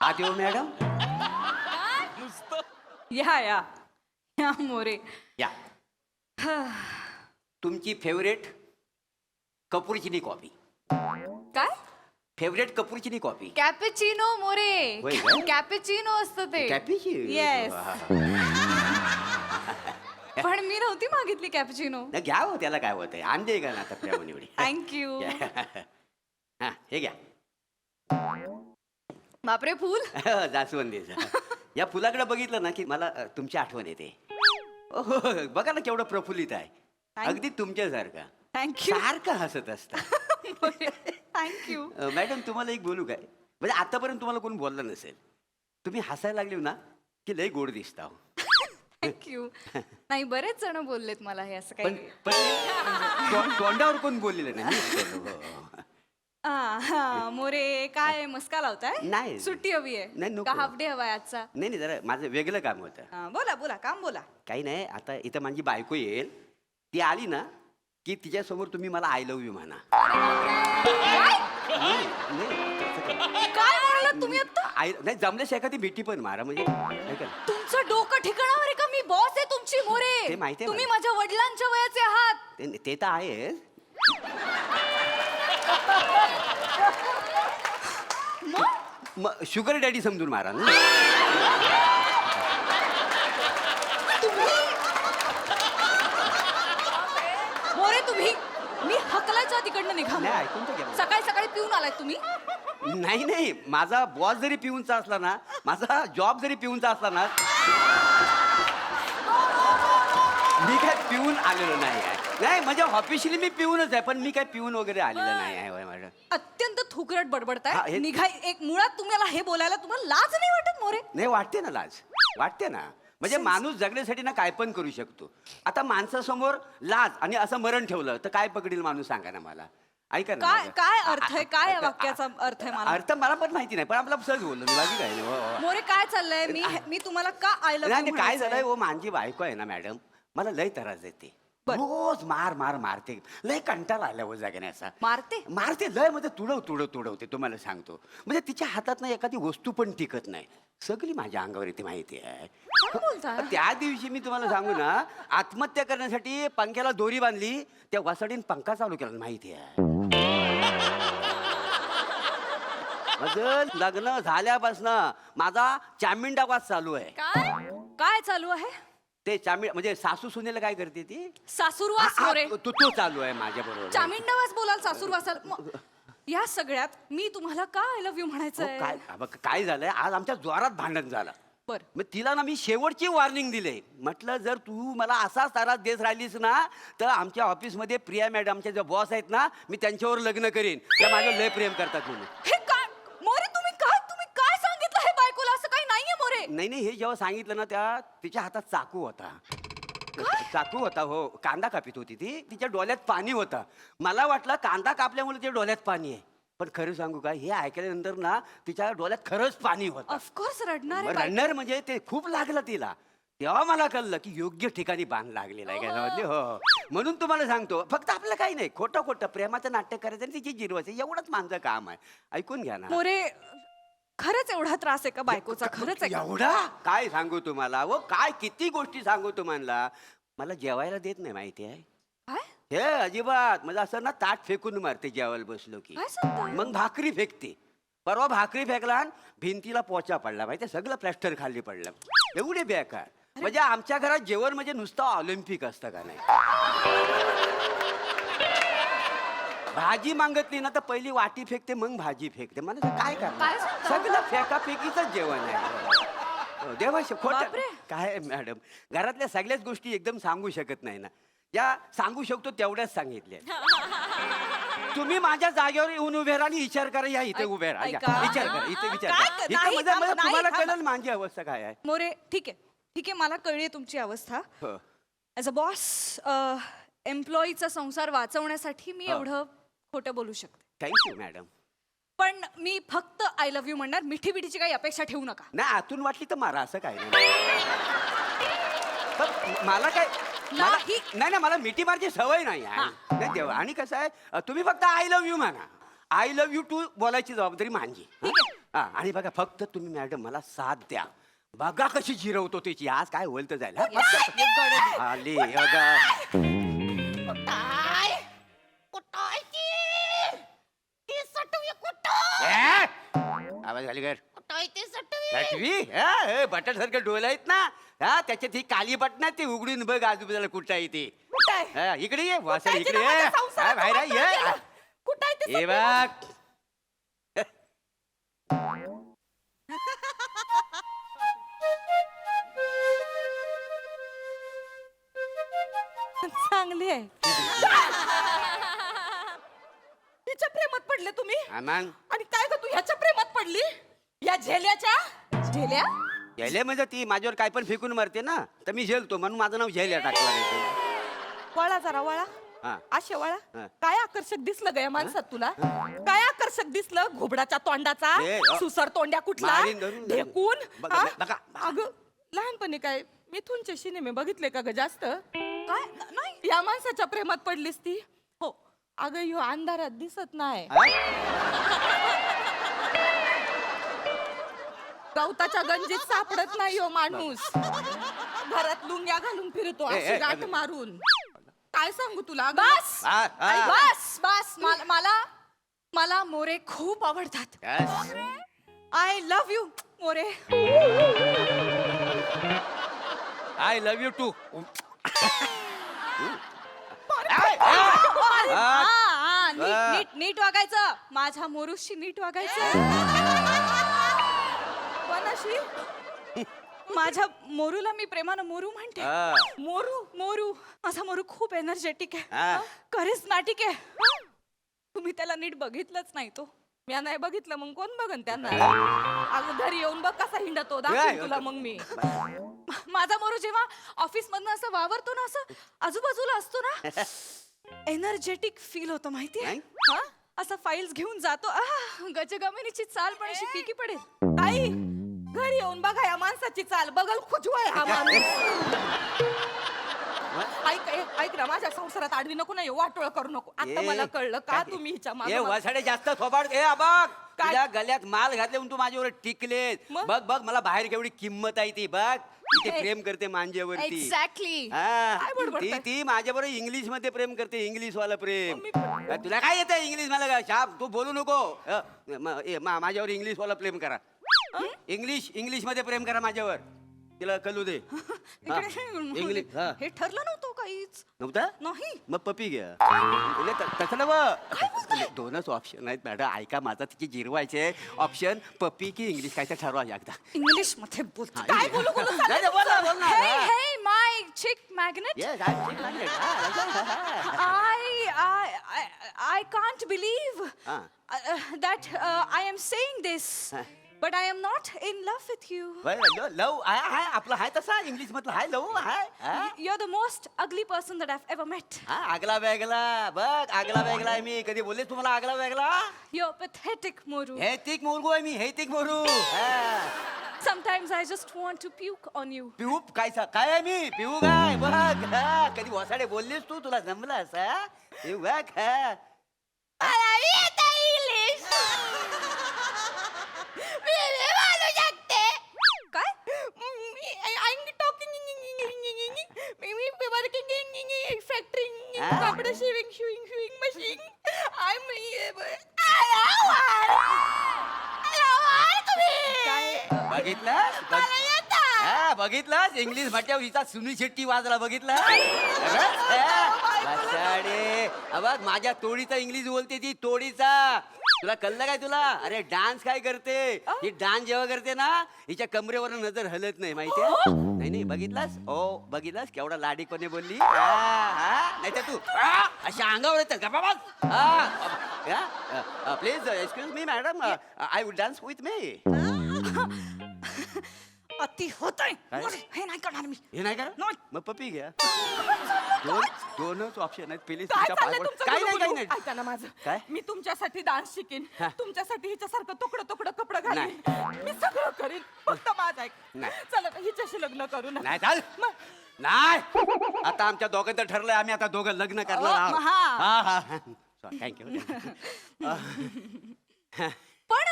आत येऊ मॅडम. या या या मोरे. या. तुमची फेवरेट कपूरचिनी कॉफी. काय? फेवरेट कपूरचिनी कॉफी. कॅपेचिनो मोरे. होय का? कॅपेचिनो असतं ते. कॅपेचिनो. येस. पण मी नव्हती मागितली कॅपेचिनो. नाही, घ्या हो, त्याला काय होतंय, आणले का ना आता प्रेमाने एवढी. थँक्यू. हा, हे घ्या. बापरे फुल. जास्वंदीचं. या फुलाकडे बघितलं ना की मला तुमची आठवण येते. हो, बघा ना केवढं प्रफुल्लित आहे. अगदी तुमच्यासारखं. थँक्यू. सारखं हसत असतं. थँक्यू. मॅडम तुम्हाला एक बोलू काय, म्हणजे आतापर्यंत तुम्हाला कोण बोललं नसेल, तुम्ही हसायला लागले ना की लय गोड दिसता. थँक्यू. नाही बरेच जण बोललेत मला हे असं पण काही. तोंडावर कोण बोललेलं नाही. मीच बोललो. हो. हा मोरे काय मस्का लावताय? नाही. सुट्टी हवी आहे नाही, नको. का हाफ डे हवाय आजचा? नाही नाही, जरा माझं वेगळं काम होतं. बोला बोला काम बोला. काही नाही, आता इथं माझी बायको येईल, ती आली ना की तिच्यासमोर तुम्ही मला आय लव्ह यू म्हणा. काय म्हणालात तुम्ही आता? नाही जमल्याशिवाय एखादी भेटी पण मारा, म्हणजे ऐका ना. तुमचं डोकं ठिकाणावर आहे का? मी बॉस आहे तुमची मोरे. ते माहिती आहे तुम्ही मला. माझ्या वडिलांच्या वयाचे आहात. ते तर आहे. मग शुगर डॅडी समजून मारा ना. मोरे तुम्ही मी हकलाच्या तिकडनं निघा. नाही, ऐकून तर घ्या. सकाळी सकाळी पिऊन आलाय तुम्ही. नाही नाही, माझा बॉस जरी पिऊनचा असला ना, माझा जॉब जरी पिऊनचा असला ना, मी काय पिऊन आलेलो नाही आहे. नाही म्हणजे ऑफिशियली मी पिऊनच आहे, पण मी काय पिऊन वगैरे आलेलं नाही आहे मॅडम. अत्यंत थुकरट हा, बडबडताय. हे- निघाय एक मुळात तुम्हाला हे बोलायला तुम्हाला लाज नाही वाटत मोरे? नाही, वाटते ना लाज, वाटते ना. म्हणजे माणूस जगण्यासाठी ना काय पण करू शकतो. आता माणसासमोर लाज आणि असं मरण ठेवलं तर काय पकडेल माणूस, सांगा ना मला. ऐका ना काय माझं. काय अर्थ आहे? काय या वाक्याचा अर्थ आहे मला? अर्थ मला पण माहिती नाही, पण आपला सहज बोललो मी, बाकी काय नाही. हो, हो. मोरे काय चाललंय? मी तुम्हाला का आय लव्ह नाही, काय झालंय, हो माझी बायको आहे ना मॅडम, मला लय त्रास देते. बर. रोज मार मार मारते. लय कंटाळा आला हो जगण्याचा. मारते? मारते लय, मध्ये तुडवते तुम्हाला सांगतो. म्हणजे तिच्या हातात ना एखादी वस्तू पण टिकत नाही, सगळी माझ्या अंगावर येते, माहिती आहे. काय बोलताय? त्या दिवशी मी तुम्हाला सांगू ना, आत्महत्या करण्यासाठी पंख्याला दोरी बांधली, त्या वसाडीन पंखा चालू केला, माहिती आहे. माझं लग्न झाल्यापासून माझा चामिंडा वास चालू आहे. काय काय चालू आहे? ते चामिंड म्हणजे सासू सुनेला काय करते ती, सासूरवास मोरे. तो चालू आहे माझ्या बरोबर. चामिंडावास बोलाल सासूरवासाल. या सगळ्यात मी तुम्हाला का आय लव्ह यू म्हणायचं? काय काय झालंय, आज आमच्या जोरात भांडण झालं. बर. मग तिला ना मी शेवटची वॉर्निंग दिली, म्हटलं जर तू मला असाच त्रास देत राहिलीस ना, तर आमच्या ऑफिसमध्ये प्रिया मॅडमचे जे बॉस आहेत ना, मी त्यांच्यावर लग्न करीन. त्या माझ्यावर लय प्रेम करतात म्हणून. हे काय मोरे तुम्ही काय सांगितलं हे बायकोला? असं काही नाहीये मोरे. नाही, हे जेव्हा सांगितलं ना, तिच्या हातात चाकू होता. चाकू होता, हो. कांदा कापित होती ती, तिच्या डोळ्यात पाणी होतं. मला वाटलं कांदा कापल्यामुळे तिच्या डोळ्यात पाणी आहे, पण खरं सांगू का, हे ऐकल्यानंतर ना तिच्या डोळ्यात खरंच पाणी होतं. ऑफकोर्स रडणार आहे रडणार म्हणजे ते खूप लागलं तिला. तेव्हा मला कळलं की योग्य ठिकाणी बांध लागलेला आहे, काय समजले. हो, म्हणून तुम्हाला सांगतो, फक्त आपलं काही नाही, खोटं प्रेमाचं नाट्य करायचं आणि तिची जिरवायचं, एवढंच माझं काम आहे. ऐकून घ्या ना. मोरे खरंच एवढा त्रास आहे का बायकोचा? खरंच आहे का? एवढा काय सांगू तुम्हाला, व काय किती गोष्टी सांगू तुम्हाला. मला जेवायला देत नाही, माहिती आहे. काय हे अजिबात, म्हणजे असं ना ताट फेकून मारते जेवायला बसलो की. काय सांगताय? मग भाकरी फेकते. परवा भाकरी फेकला आणि भिंतीला पोचा पडला, माहिती, सगळं प्लॅस्टर खाली पडलं. एवढे बेकार. म्हणजे आमच्या घरात जेवण म्हणजे नुसतं ऑलिम्पिक असतं का नाही. भाजी मागतली ना तर पहिली वाटी फेकते, मग भाजी फेकते. मला काय काय करणार, सांगता? सगळं फेकाफेकीच जेवण आहे. देवाशी खोट बापरे. काय मॅडम, घरातल्या सगळ्याच गोष्टी एकदम सांगू शकत नाही ना. या सांगू शकतो तेवढ्याच सांगितल्या. तुम्ही माझ्या जागेवर येऊन उभे राहा आणि विचार करा. या इथे उभे राहा, या. ऐका. विचार करा, इथे विचार काय करा. नाही, इथे म्हणजे थांबा, नाही, तुम्हाला थांबा. कळेल माझी अवस्था काय आहे. मोरे ठीक आहे मला कळली तुमची अवस्था. हो. ॲज अ बॉस एम्प्लॉईचा संसार वाचवण्यासाठी मी एवढं खोटं बोलू शकते. Thank you madam. पण मी फक्त आय लव्ह यू म्हणणार. मिठी बिठीची काही अपेक्षा ठेवू नका. नाही, आतून वाटली तर मारा, असं काय नाही. पण मला काय नाही. नाही, मला मिठी मारची सवय नाही आहे. नाही देवा. आणि कसं आहे, तुम्ही फक्त आय लव्ह यू म्हणा. आय लव्ह यू टू बोलायची जबाबदारी माझी. ठीक आहे हा आणि बघा फक्त तुम्ही मॅडम मला साथ द्या. बघा कशी जिरवतो तिची आज काय होईल तर जाईल. आली बघा. काय कुठाय ती सटवी कुठं ए! आवाज घाली कर. कुठाय ती सटवी बटन सारखं डोल आहेत ना. हा त्याच्यात ही काली बटन ती उघडून बघ आजूबाजूला कुठं आहे ती. कुठाय हा, इकडे ये वासळ कुठाय इकडे तिला ये. माझ्या संसारात बाहेर वाटोळं ये. केलं? कुठाय ती हे सटवी? बघ. चांगली आहे तिच्या प्रेमात पडले तुम्ही आमान आणि काय ग तू ह्याच्या प्रेमात पडली या झेल्याच्या झेल्या झेले म्हणजे ती माझ्यावर काय पण फेकून मारते ना तर मी झेलतो म्हणून माझं नाव झेल्या टाकलं नाही. वळा जरा वळा हा. असे वळा हा. काय आकर्षक दिसलं ग या माणसात तुला काय आकर्षक दिसलं घोबडाच्या तोंडाचा ए, सुसर तोंड्या कुठला मारीन धरून. ढेकून बघा, हा? बघा. अगं लहानपणी काय मिथुनचे सिनेमे बघितले का ग जास्त काय नाही या माणसाच्या प्रेमात पडलीस ती हो अगं ह्यो अंधारात दिसत नाही हा? गवताच्या गंजीत सापडत नाही हो माणूस घरात लुंग्या घालून फिरतो ए, अशी ए, गाठ अगं. मारून काय सांगू तुला अगं? बस हा, हा. बस बस मला मला मोरे खूप आवडतात. Yes. I love you More. I love you too. नीट नीट वागायचं माझ्या मोरूशी नीट वागायचं. कोणाशी माझ्या मोरूला मी प्रेमानं मोरू म्हणते. हा. मोरू मोरू माझा मोरू खूप एनर्जेटिक हा. आहे करिस्मॅटिक आहे. तुम्ही त्याला नीट बघितलंच नाही तो. मी नाही बघितलं मग कोण बघन त्यांना अगं घरी येऊन बघ कसा हिंडतो दाखवीन काय? तुला मग मी माझा मोरू जेव्हा ऑफिस मधनं असं वावरतो ना असं आजूबाजूला असतो ना एनर्जेटिक फील होतं माहितीये. नाही? हा? असं फाईल्स घेऊन जातो गजगमिनीची चाल पण अशी फिकी पडेल. आई घरी येऊन बघा या माणसाची चाल बघल खुजवाय हा माणूस ऐक ऐक ना माझ्या संसारात आडवी नको नाही वाटोळ करू नको आता ए, मला कळलं का काय? तुम्ही हिच्या ए मागे वसाडे जास्त थोबाड ए अबक काय? तुझ्या गल्यात माल घातले म्हणून तू माझ्यावर टिकले. मग? बघ बघ मला बाहेर केवढी किंमत आहे ती बघ किती ए. प्रेम करते मांजेवरती. एक्झॅक्टली. हा. काय बडबडताय? ती ती माझ्याबरोबर इंग्लिश मध्ये प्रेम करते इंग्लिश वाला प्रेम. मी पण- अ, तुला काय येतं इंग्लिश मला काय शाप तू बोलू नको. माझ्यावर इंग्लिश वाला प्रेम करा. इंग्लिश मध्ये प्रेम करा माझ्यावर तिला कळू दे. हा. इंग्लिश हा. हे ठरलं नव्हतं काहीच नव्हता नाही. मग पपी घ्या. म्हणजे तसं नव दोनच ऑप्शन आहेत मॅडम ऐका माझा तिची जिरवायचे ऑप्शन पपी की इंग्लिश काय तर ठरवा एकदा. इंग्लिश मध्ये बोलतो. काय बोलू बोलू नाही, नाही, बोल ना, बोल ना. Hey, हा. hey, my chick magnet. Yes, I'm chick magnet. हा. I can't believe Ah. that I am saying this, Ah. but I am not in love with you. बरं, लव हाय आपलं हाय तसा इंग्लिश मधलं हाय लव हाय हा? You're the most ugly person that I've ever met. हा आगला वेगला बघ आगला वेगला आहे मी कधी बोलले तुम्हाला आगला वेगला. You're pathetic, Moru. हे तिक मोरू आहे मी हे तिक मोरू. हा. Sometimes I just want to puke on you. पिऊ काय आहे मी पिऊ काय बघ हा. कधी वसाडे बोललीस तू तुला जमलं असं पिऊ बघ हा. काय? Factory Ah. कपडे शिविंग मशीन बघितलं हा बघितलं इंग्लिश म्हटल्यावर हिचा सुनील शेट्टी वाजला बघितला. बघ माझ्या तोडीचा इंग्लिश बोलते ती तोडीचा. तुला कळलं काय तुला अरे डान्स काय करते ही डान्स जेव्हा करते ना हिच्या कमरेवर नजर हलत नाही माहितीये. नाही नाही बघितलास ओ बघितलास केवढा लाडीपणे बोलली. नाही तर तू अशा अंगावर येतात का बाबा. Please excuse me madam I would dance with me. अति होतंय. काय? हे नाही करणार मी. हे नाही का नाही. मग पपी घ्या. दोनच ऑप्शन आहेत प्लीज काय तुमच्या चाललंय पायावर. तुमचं काही नाही गुलू काही गुलू? नाही ऐका ना माझं काय? मी तुमच्यासाठी डान्स शिकेन हा. तुमच्यासाठी हिच्यासारखं तुकडं कपडं घालीन मी सगळं करीन फक्त माझं ऐक नाही. चला ना, हिच्याशी लग्न करू ना नाही चाल मग नाही आता आमच्या दोघांचं ठरलंय आम्ही आता दोघं लग्न करणार आहोत. हा. हा हा थँक्यू पण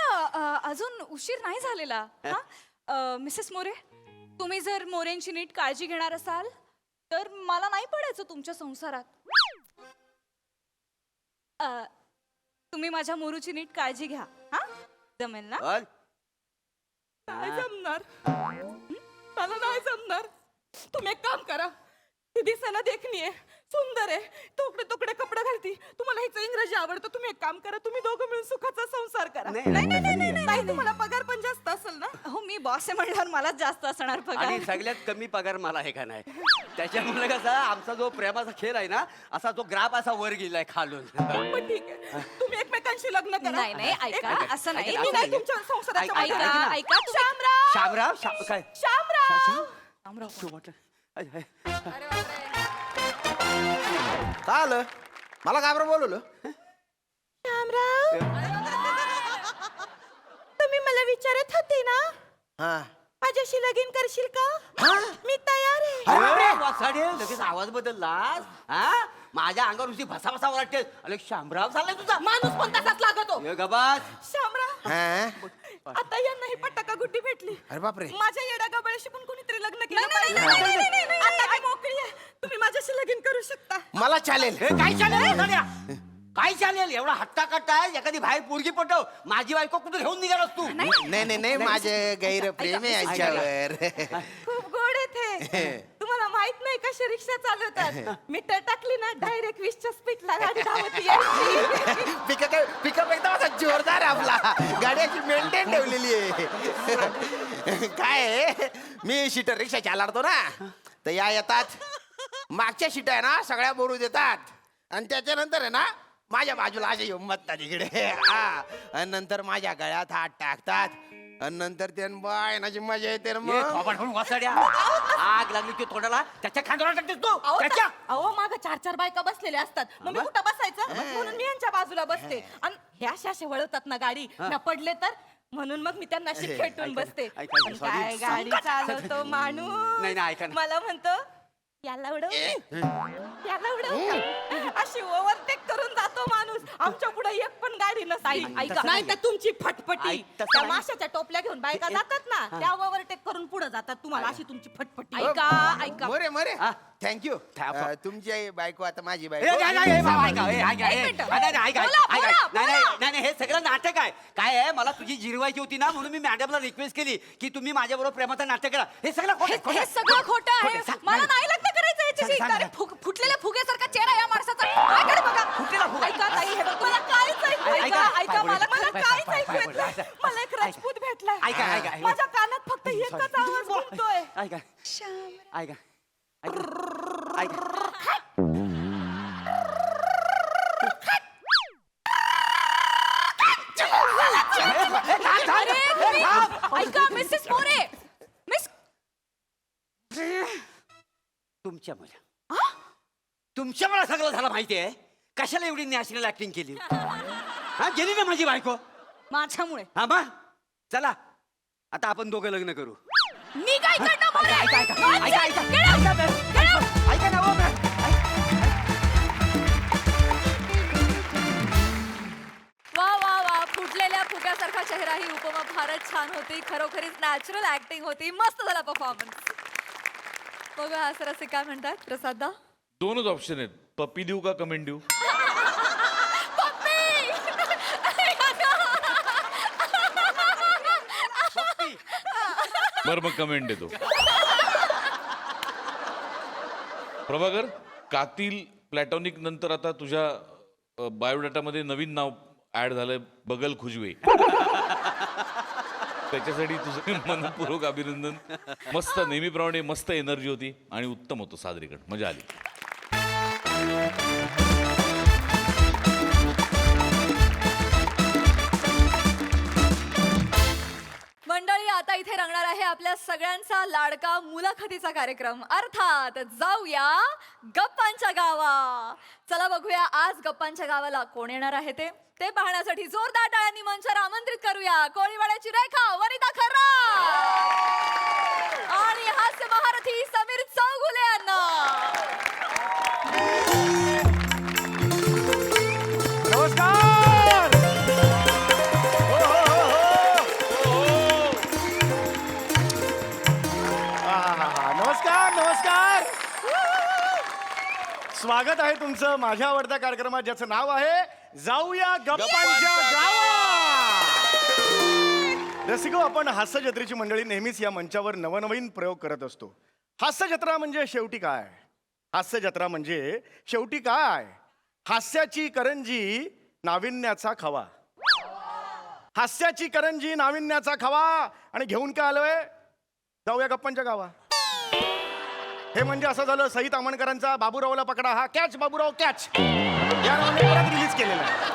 अजून उशीर नाही झालेला हा मिसेस मोरे, तुम्ही जर मोरेंची नीट काळजी घेणार असाल तर मला नाही पडायचं तुमच्या संसारात. तुम्ही माझ्या मोरूची नीट काळजी घ्या हा, जमेल ना? पण नाही जमणार. मला नाही जमणार. तुम्ही एक काम करा, ती दिसायला देखणी आहे, सुंदर आहे, तुकडे तुकडे कपडे घालती, तुम्हाला हिचं इंग्रजी आवडतं, तुम्ही एक काम करा, तुम्ही दोघं मिळून सुखाचा संसार करा. नाही, नाही नाही, नाही, नाही, नाही, नाही, तुम्हाला पगार पण जास्त असेल ना. हो, मी बॉस आहे म्हणल्यावर मलाच जास्त असणार पगार. आणि सगळ्यात कमी पगार मला आहे का नाही. त्याच्यामुळे कसा आमचा जो प्रेमाचा खेळ आहे ना, असा तो ग्राफ असा वर गेलाय खालून. पण ठीक आहे, तुम्ही एकमेकांशी लग्न करा. नाही नाही, ऐका, असं नाही. मी नाही तुमच्या संसाराच्या ऐका, मध्ये. ऐका, ऐका, शामराव शामराव काय शामराव तू म्हटलं अरे बापरे. काय आलं मला घाबरं बोलवलं. शामराव तुम्ही मला विचारत होते ना हा माझ्याशी लगीन करशील का. मी तयार आहे. अरे वासाडे, लगेच आवाज बदललास हा. माझ्या अंगावर नुसती भसा भसा वाटते. अरे शामराव झालाय तुझा माणूस पण तसाच लागतो. ये गबास. शामराव हा आता यांना ही पटाका गुड्डी भेटली. अरे बापरे. माझ्या येड्या गबाळ्याशी पण कोणीतरी लग्न केलं. नाही, नाही, नाही, नाही, नाही, नाही, आता मी मोकळी आहे. तुम्ही माझ्याशी लगीन करू शकता. मला चालेल. हे काय चालेल वासाड्या? काय चालेल? एवढा हट्टा कट्टा आहे, एखादी बाहेर पोरगी पटव. माझी बायको कुठे घेऊन निघालास तू? नाही नाही नाही माझे गैर प्रेम आहे याच्यावर. खूप गोड आहे. तुम्हाला माहित नाही कशी रिक्षा चालवतात. मीटर टाकली ना डायरेक्ट 20च्या स्पीडला गाडी धावती यायची. पिकअप एकदम असा जोरदार आहे आपला. गाडी अशी मेंटेन ठेवलेली आहे. काय आहे, मी सीटर रिक्षा चालवतो ना, तर या येतात मागच्या सीट आहे ना सगळ्या बोलू देतात आणि त्याच्यानंतर आहे ना माझ्या बाजूला असे हिंमत तिकडे. हा आणि नंतर माझ्या गळ्यात हात टाकतात आणि नंतर ते बायनाची मजा येते ना ये मग. थोबाड फोडून वासाड्या. आग लागली की तोंडाला त्याच्या खांद्यावर टाकतेस तू. त्याच्या अहो माग 4-4 बायका बसलेल्या असतात. मग मी कुठं बसायचं म्हणून मी यांच्या बाजूला बसते. आणि ह्या अशा वळवतात ना गाडी ना पडले तर म्हणून मग मी त्यांना अशी खेटून ऐका, बसते. ऐका, पण sorry. काय गाडी चालवतो माणूस. नाही, नाही, ऐका ना. मला म्हणतो याला उडव याला उडव अशी ओव्हरटेक करून जातो माणूस. आमच्या पुढे एक पण गाडी नसते. तसं नाही तर नाही. तुमची फटफटी. ऐक, तसं त्या नाही. माशाच्या टोपल्या घेऊन बायका जातात ना, त्या ओव्हरटेक करून पुढे जातात. तुम्हाला अशी तुमची फटफटी. ऐका ऐका मोरे मोरे हा. थँक्यू. था- तुमची आई बायको आता माझी ए, बायको. नाही, नाही, ए, बाबा, ऐका, ए, ऐका, ए, एक मिनिटं. नाही, नाही, ऐका, बोला, ऐका, बोला, नाही, नाही, बोला. नाही, नाही, हे सगळं नाटक आहे. काय आहे, मला तुझी जिरवायची होती ना, म्हणून मी मॅडमला रिक्वेस्ट केली की तुम्ही माझ्याबरोबर प्रेमाचं नाट्य करा. हे सगळं खोटं आहे, खोटं हे आहे. सगळं खोटं आहे. खोटं, सांग, मला नाही. नाही लग्न करायचं याच्याशी. सांग, सांग, अरे, सांग. फुटलेल्या फुग्यासारखा चेहरा या माणसाचा. ऐका रे बघा. फुटलेला फुगा. ऐका ताई, हे बघ, मला काहीच ऐकू ऐका, ऐका ऐका, ऐका मला पाय, मला पाय, काहीच पाय, ऐकू पाय, येत पाय, नाही. पाय, मला एक राजपूत भेटलाय. ऐका, ऐका, ऐका. माझ्या कानात फक्त एकच आवाज घुमतोय. ऐका, ऐका, ऐका, ऐका. अरे, तुम्ही- ऐका मिसेस मोरे, मिस तुमच्यामुळे सगळं झालं माहितीये. कशाला एवढी नॅशनल ऍक्टिंग केली? हा, गेली ना माझी बायको. माझ्यामुळे. हा मग चला आता आपण दोघं लग्न करू. मी काय करणार मोरे? ऐका, ऐका, माझं- ऐका, ऐका, Get out! ऐका, Get out! ऐका ना, हो, मॅम. वा वा वा फुटलेल्या फुग्यासारखा चेहरा ही उपमा फारच छान होती. खरोखरीच नॅचरल ऍक्टिंग होती. मस्त झाला परफॉर्मन्स. बघा हा सरसे काय म्हणतात प्रसादा. दोनच ऑप्शन आहेत, पप्पी देऊ का कमेंट देऊ. बरं मग कमेंट देतो. प्रभाकर, कातील प्लॅटॉनिक नंतर आता तुझ्या बायोडाटामध्ये नवीन नाव ऍड झालंय, बगल खुजवे. त्याच्यासाठी तुझं मनपूर्वक अभिनंदन. मस्त, नेहमीप्रमाणे मस्त एनर्जी होती आणि उत्तम होतं सादरीकरण, मजा आली. मंडळी आता इथे रंगणार आहे आपल्या सगळ्यांचा लाडका मुलाखतीचा कार्यक्रम, अर्थात जाऊया गप्पांच्या गावा. चला बघूया आज गप्पांच्या गावाला कोण येणार आहे ते पाहण्यासाठी जोरदार टाळ्यांनी मंचावर आमंत्रित करूया कोळीवाड्याची रेखा, वनिता खर्रा आणि हास्य महारथी समीर चौगुले यांना. नमस्कार. हो, हो, स्वागत आहे तुमचं माझ्या आवडत्या कार्यक्रमात ज्याचं नाव आहे जाऊया गप्पांच्या गावात. रसिको, आपण हास्य जत्रेची मंडळी नेहमीच या मंचावर नवनवीन प्रयोग करत असतो. हास्य जत्रा म्हणजे शेवटी काय? हास्य जत्रा म्हणजे शेवटी काय? हास्याची करंजी, नाविन्याचा खवा. हास्याची करंजी, नाविन्याचा खवा. आणि घेऊन काय आलोय? जाऊया गप्पांच्या गावा. हे म्हणजे असं झालं सई तामणकरांचा बाबूरावला पकडा हा कॅच बाबूराव कॅच या नावाने परत रिलीज केलेला आहे.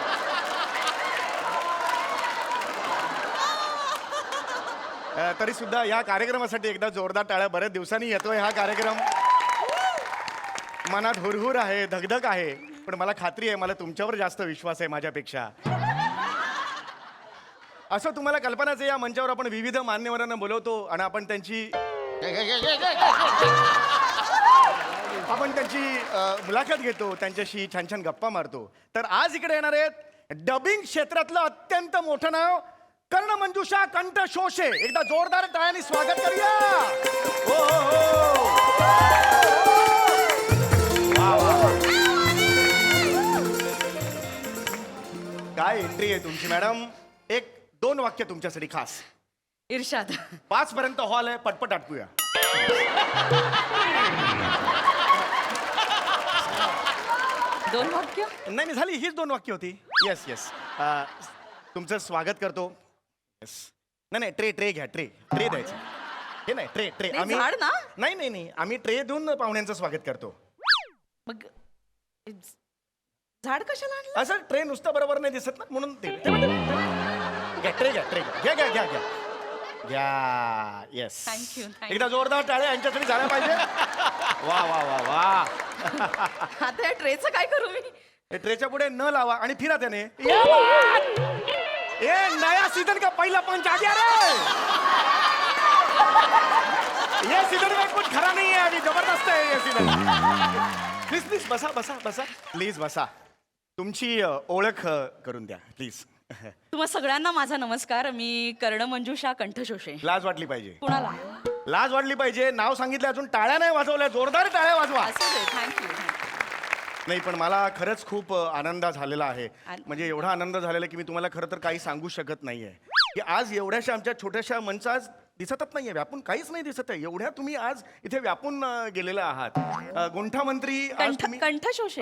तरी सुद्धा या कार्यक्रमासाठी एकदा जोरदार टाळ्या. बऱ्याच दिवसांनी येतोय हा कार्यक्रम. मनात हुरहुर आहे, धगधग आहे, पण मला खात्री आहे मला तुमच्यावर जास्त विश्वास आहे माझ्यापेक्षा. असं तुम्हाला कल्पनाच आहे, या मंचावर आपण विविध मान्यवरांना बोलवतो आणि आपण त्यांची मुलाखत घेतो, त्यांच्याशी छान छान गप्पा मारतो. तर आज इकडे येणार आहेत डबिंग क्षेत्रातलं अत्यंत मोठं नाव कर्णमंजुषा कंठशोषे. एकदा जोरदार टाळ्यांनी स्वागत करूया. हो हो हो. वा, वा, वा. काय एंट्री आहे तुमची मॅडम. 1-2 वाक्य तुमच्यासाठी खास. इर्षाद 5 पर्यंत हॉल आहे, पटपट आटपूया. दोन वाक्य. नाही झाली, हीच 2 वाक्य होती. Yes yes. तुमचं स्वागत करतो. येस. नाही ट्रे घ्या. ट्रे द्यायचं. हे नाही ट्रे नाही, झाड ना? नाही आम्ही ट्रे देऊन पाहुण्यांचं स्वागत करतो. मग झाड कशाला आणलं? असं ट्रे नुसतं बरोबर नाही दिसत ना, म्हणून ते घ्या. ट्रे घ्या. येस. Thank you. एकदा जोरदार टाळ्या यांच्यासाठी झाल्या पाहिजे. वा वा वा वा. आता या ट्रेचं काय करू मी? हे ट्रेच्या पुढे न लावा आणि फिरा त्याने. ए नया सीजन का पहिला पंच आ गया रे. ये सीजन में कुछ खरा नहीं है, अभी जबरदस्त है ये सीजन. प्लीज बसा प्लीज बसा. तुमची ओळख करून द्या प्लीज. तुम्हा सगळ्यांना माझा नमस्कार. मी कर्णमंजुषा कंठशोषे. लाज वाटली पाहिजे. कुणाला? लाज वाटली पाहिजे. नाव सांगितलं, अजून टाळ्या नाही वाजवल्या. जोरदार टाळ्या वाजवा. असू दे. थँक्यू. नाही पण मला खरंच खूप आनंद झालेला आहे. म्हणजे एवढा आनंद झालेला की मी तुम्हाला खरं तर काही सांगू शकत नाहीये की आज एवढ्याशा आमच्या छोट्याशा मंचात दिसतच नाहीये, व्यापून काहीच नाही दिसत आहे. एवढ्या तुम्ही आज इथे व्यापून गेलेला आहात. गुंठा मंत्री आज तुम्ही कंठशोषे.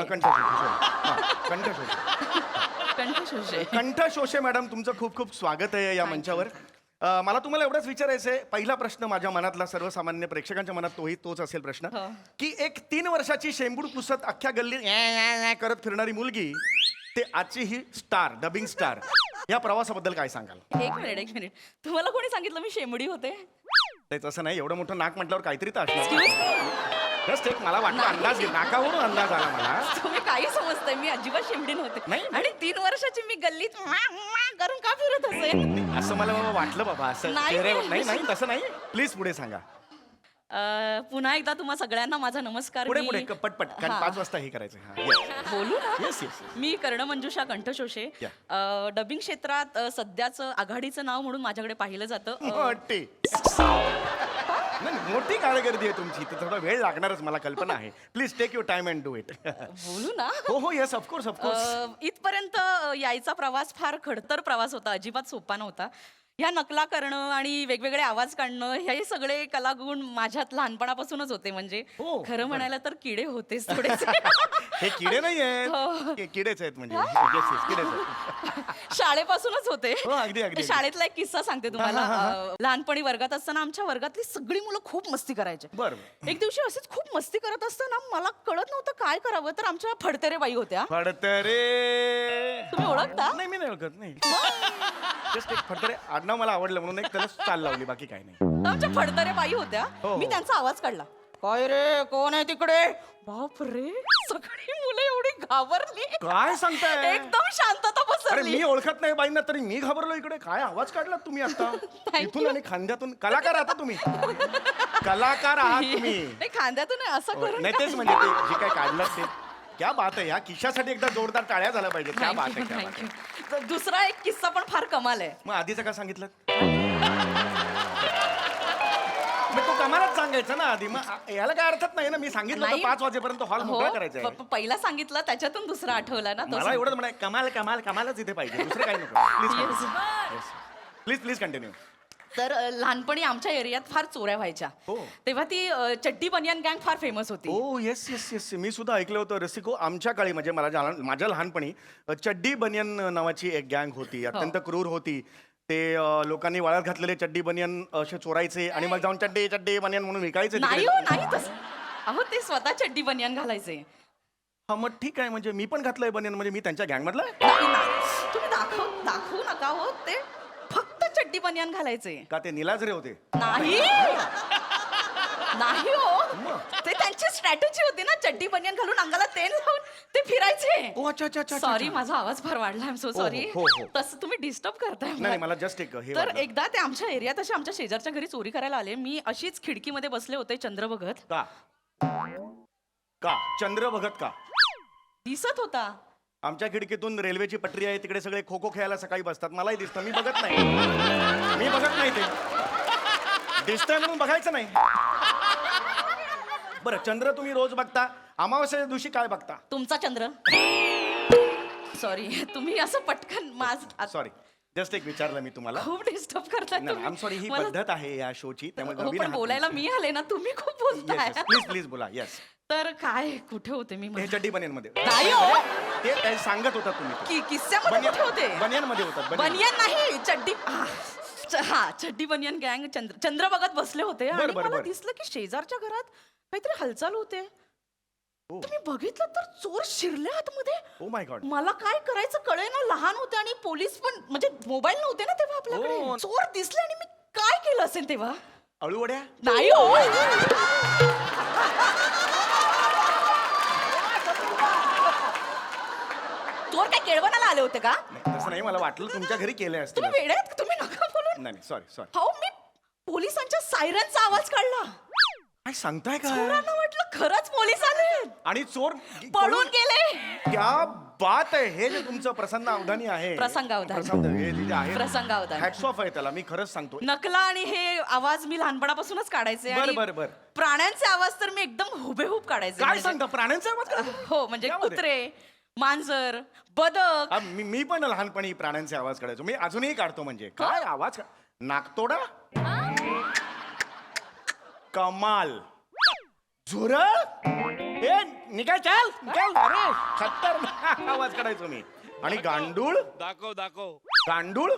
कंठशोषे मॅडम, तुमचं खूप खूप स्वागत आहे या मंचावर. मला तुम्हाला एवढंच विचारायचं आहे. पहिला प्रश्न माझ्या मनातला, सर्वसामान्य प्रेक्षकांच्या मनात तोच असेल प्रश्न की एक 3 वर्षाची शेंबूड पुसत अख्ख्या गल्लीत करत फिरणारी मुलगी ते आजची ही स्टार, डबिंग स्टार, या प्रवासाबद्दल काय सांगाल? एक मिनिट. तुम्हाला कोणी सांगितलं मी शेंबडी होते? तसं नाही, एवढं मोठं नाक म्हटल्यावर काहीतरी तर असणार. जस्ट एक मला वाटलं अंदाज, नाकावरून अंदाज आला मला. तुम्ही काही समजताय, मी अजिबात शेंबडी नव्हते. नाही. आणि 3 वर्षाची मी गल्लीत करून का फिरत असेल? असं मला वाटलं बाबा. असं नाही. चेहऱ्यावर नाही तसं नाही. प्लीज पुढे सांगा. पुन्हा एकदा तुम्हा सगळ्यांना माझा नमस्कार. पुढे पटपट, कारण 5 वाजता हे करायचं. बोलू ना. येस. मी कर्णमंजुषा कंठशोषे. डबिंग क्षेत्रात सध्याचं आघाडीचं नाव म्हणून माझ्याकडे पाहिलं जातं. मोठी कारकिर्दी आहे तुमची, तर थोडा वेळ लागणारच, मला कल्पना आहे. Please take your time and do it. बोलू ना. हो येस, ऑफकोर्स. इथपर्यंत यायचा प्रवास फार खडतर प्रवास होता, अजिबात सोपा नव्हता. ह्या नकला करणं आणि वेगवेगळे आवाज काढणं हे सगळे कलागुण माझ्यात लहानपणापासूनच होते. म्हणजे खरं म्हणायला तर किडे होतेच थोडेसे. हे किडे नाही आहेत, किडेच आहेत म्हणजे. किडेच आहेत. शाळेपासूनच होते. अगदी. शाळेतला एक किस्सा सांगते तुम्हाला. लहानपणी वर्गात असताना आमच्या वर्गातली सगळी मुलं खूप मस्ती करायचे. बरं. एक दिवशी असेच खूप मस्ती करत असताना मला कळत नव्हतं काय करावं, तर आमच्या फडतरे बाई होत्या. फडतरे तुम्ही ओळखता? नाही, मी नाही ओळखत. नाही, जस्ट एक फडतरे आडनाव मला आवडलं म्हणून एक त्याला चाल लावली, बाकी काही नाही. आमच्या फडतरे बाई होत्या. मी त्यांचा आवाज काढला. काय रे, कोण आहे तिकडे? बाप रे, सगळी मुलं एवढी घाबरली. काय सांगताय? एकदम शांतता अरे पसरली. मी ओळखत नाही बाईंना, तरी मी घाबरलो. इकडे काय आवाज काढला तुम्ही आता? इथून आणि खांद्यातून. कलाकार आहात तुम्ही. कलाकार आहात तुम्ही. नाही, खांद्यातून नाही, असं करून नाही, तेच म्हणजे ते जे काय काढलं ते क्या बात आहे. या किशासाठी एकदा जोरदार टाळ्या झाल्या पाहिजे. क्या बात आहे, क्या बात आहे. दुसरा एक किस्सा पण फार कमाल आहे. मग आधीचं का सांगितलं? मग तो आम्हालाच सांगायचं ना आधी. मग याला काय अर्थच नाही ना. मी सांगितलं होतं नाही. 5 वाजेपर्यंत हॉल मोकळा करायचा आहे. पहिला सांगितलं त्याच्यातून दुसरा आठवला ना तो मला एवढंच म्हणाय कमाल कमाल कमालच इथे पाहिजे, दुसरं काही नको. Please please continue. तर लहानपणी आमच्या एरियात फार चोऱ्या व्हायच्या. हो. तेव्हा ती चड्डी बनियान गँग फार फेमस होती. ओ येस येस येस, मी सुद्धा ऐकलं होतं रसिको. आमच्या काळी म्हणजे माझ्या लहानपणी चड्डी बनियन नावाची एक गँग होती, अत्यंत क्रूर होती. ते लोकांनी वाळत घातलेले चड्डी बनियन असे चोरायचे आणि मग जाऊन चड्डी चड्डी बनियन म्हणून विकायचे नाही तिकडे. हो नाही तसं. अहो ते स्वतः चड्डी बनियान घालायचे. हा मग ठीक आहे, म्हणजे मी पण घातलंय बनियन, म्हणजे मी त्यांच्या गँग मधला आहे? नाही ना. तुम्ही दाखवू नका हो. ते फक्त चड्डी बनियान घालायचे. का ते निलाजरे होते? नाही नाही हो, ते त्यांची स्ट्रॅटेजी होती ना. चड्डी बनियान घालून अंगाला तेल लावून ते फिरायचे. ओ अच्छा अच्छा अच्छा. सॉरी, माझा आवाज फार वाढला. I am so sorry. हो, हो. तसं तुम्ही डिस्टर्ब करताय मला. नाही मला जस्ट एक हे तर वाटलं. एकदा ते आमच्या एरियात असे आमच्या शेजारच्या घरी चोरी करायला आले. मी अशीच खिडकीमध्ये बसले होते चंद्र बघत. का का चंद्र बघत का? दिसत होता. आमच्या खिडकीतून रेल्वेची पटरी आहे, तिकडे सगळे खो खो खेळायला सकाळी बसतात. मलाही दिसतं, मी बघत नाही. मी बघत नाही, ते दिसतंय म्हणून बघायचं नाही. बरं चंद्र तुम्ही रोज बघता, अमावस्येच्या दिवशी काय बघता? तुमचा चंद्र. सॉरी, तुम्ही असं पटकन सॉरी, जस्ट एक विचारलं मी तुम्हाला. खूप डिस्टर्ब करताय नाही तुम्ही. आय सॉरी, ही मला- पद्धत आहे या शोची, त्यामुळे हो, नवीन पण आहात बोलायला तुम्ही. मी आले ना, तुम्ही खूप बोलताय. प्लीज प्लीज बोला. येस. तर काय कुठे होते मी? हे चड्डी बनियन मध्ये नाही हो. ते काय सांगत होता तुम्ही ते. किस्स्यामध्ये कुठे होते? बनियन मध्ये होतात बनियन. बनियन नाही, चड्डी. हा चड्डी बनियन गँग चंद्र बघत बसले होते आणि बरं, मला बरं. दिसलं की शेजारच्या घरात काहीतरी हालचाल होते. हो. तुम्ही बघितलं तर चोर शिरले आतमध्ये. Oh my God. मला काय करायचं कळेना. लहान होते आणि पोलीस पण, म्हणजे मोबाईल नव्हते ना तेव्हा आपल्याकडे. हो. चोर दिसले आणि मी काय केलं असेल तेव्हा? अळूवड्या? नाही हो. चोर काय केळवणाला आले होते का? नाही, तसं नाही, मला वाटलं तुमच्या घरी केले असतील. तुम्ही वेडे आहेत का? तुम्ही नका बोलू. नाही सॉरी सॉरी. हो, मी पोलिसांच्या सायरनचा आवाज काढला. काय सांगताय का? चोरांना वाटलं खरंच पोलीस आले. आणि चोर पळून गेले. क्या बात आहे. हे जे तुमचं प्रसन्न अवधानी आहे, प्रसंगावधानी. हे जे आहे, प्रसंगावधानी. हॅट्स ऑफ आहे त्याला, मी खरंच सांगतो. नकला आणि हे आवाज मी लहानपणापासूनच काढायचे. बर, आणि बर, बर. प्राण्यांचे आवाज तर मी एकदम हुबेहूब काढायचे. काय म्हणजे- सांगता, प्राण्यांचा आवाज काढतो? हो, म्हणजे त्यामध्ये? कुत्रे, मांजर, बदक. मी पण लहानपणी प्राण्यांचे आवाज काढायचो. मी अजूनही काढतो. म्हणजे काय आवाज नाकतोडा, कमाल, झुरळ, ए निकाल चाल निकाल. अरे खतरनाक आवाज काढायचो मी. आणि गांडूळ. दाखव गांडूळ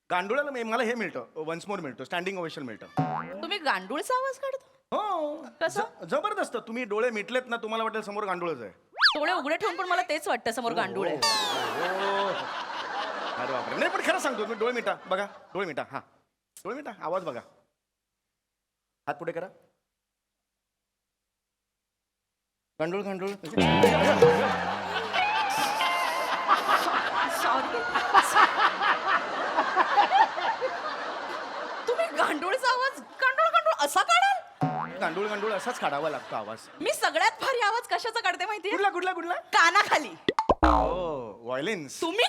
गांडुळाला मला हे मिळतं, वन्स मोर मिळतं, स्टँडिंग ओवेशन मिळतं. तुम्ही गांडूळचा आवाज काढता? हो. कसं? जबरदस्त. तुम्ही डोळे मिटलेत ना, तुम्हाला वाटेल समोर गांडूळच आहे. डोळे उघडे ठेवून पण मला तेच वाटतं समोर गांडूळ आहे. हो. अरे बापरे. नाही पण खरं सांगतो, तुम्ही डोळे मिटा बघा. डोळे मिटा. हा डोळे मिटा. आवाज बघा. हात पुढे करा. गांडूळ गांडूळ. सॉरी. तुम्ही गांडूळचा आवाज गांडूळ गांडूळ असा काढाल? गांडूळ गांडूळ असाच काढावा लागतो आवाज. मी सगळ्यात भारी आवाज कशाचा काढते माहितीये? कुठला कुठला कुठला? कानाखाली. हो व्हायलेन्स. तुम्ही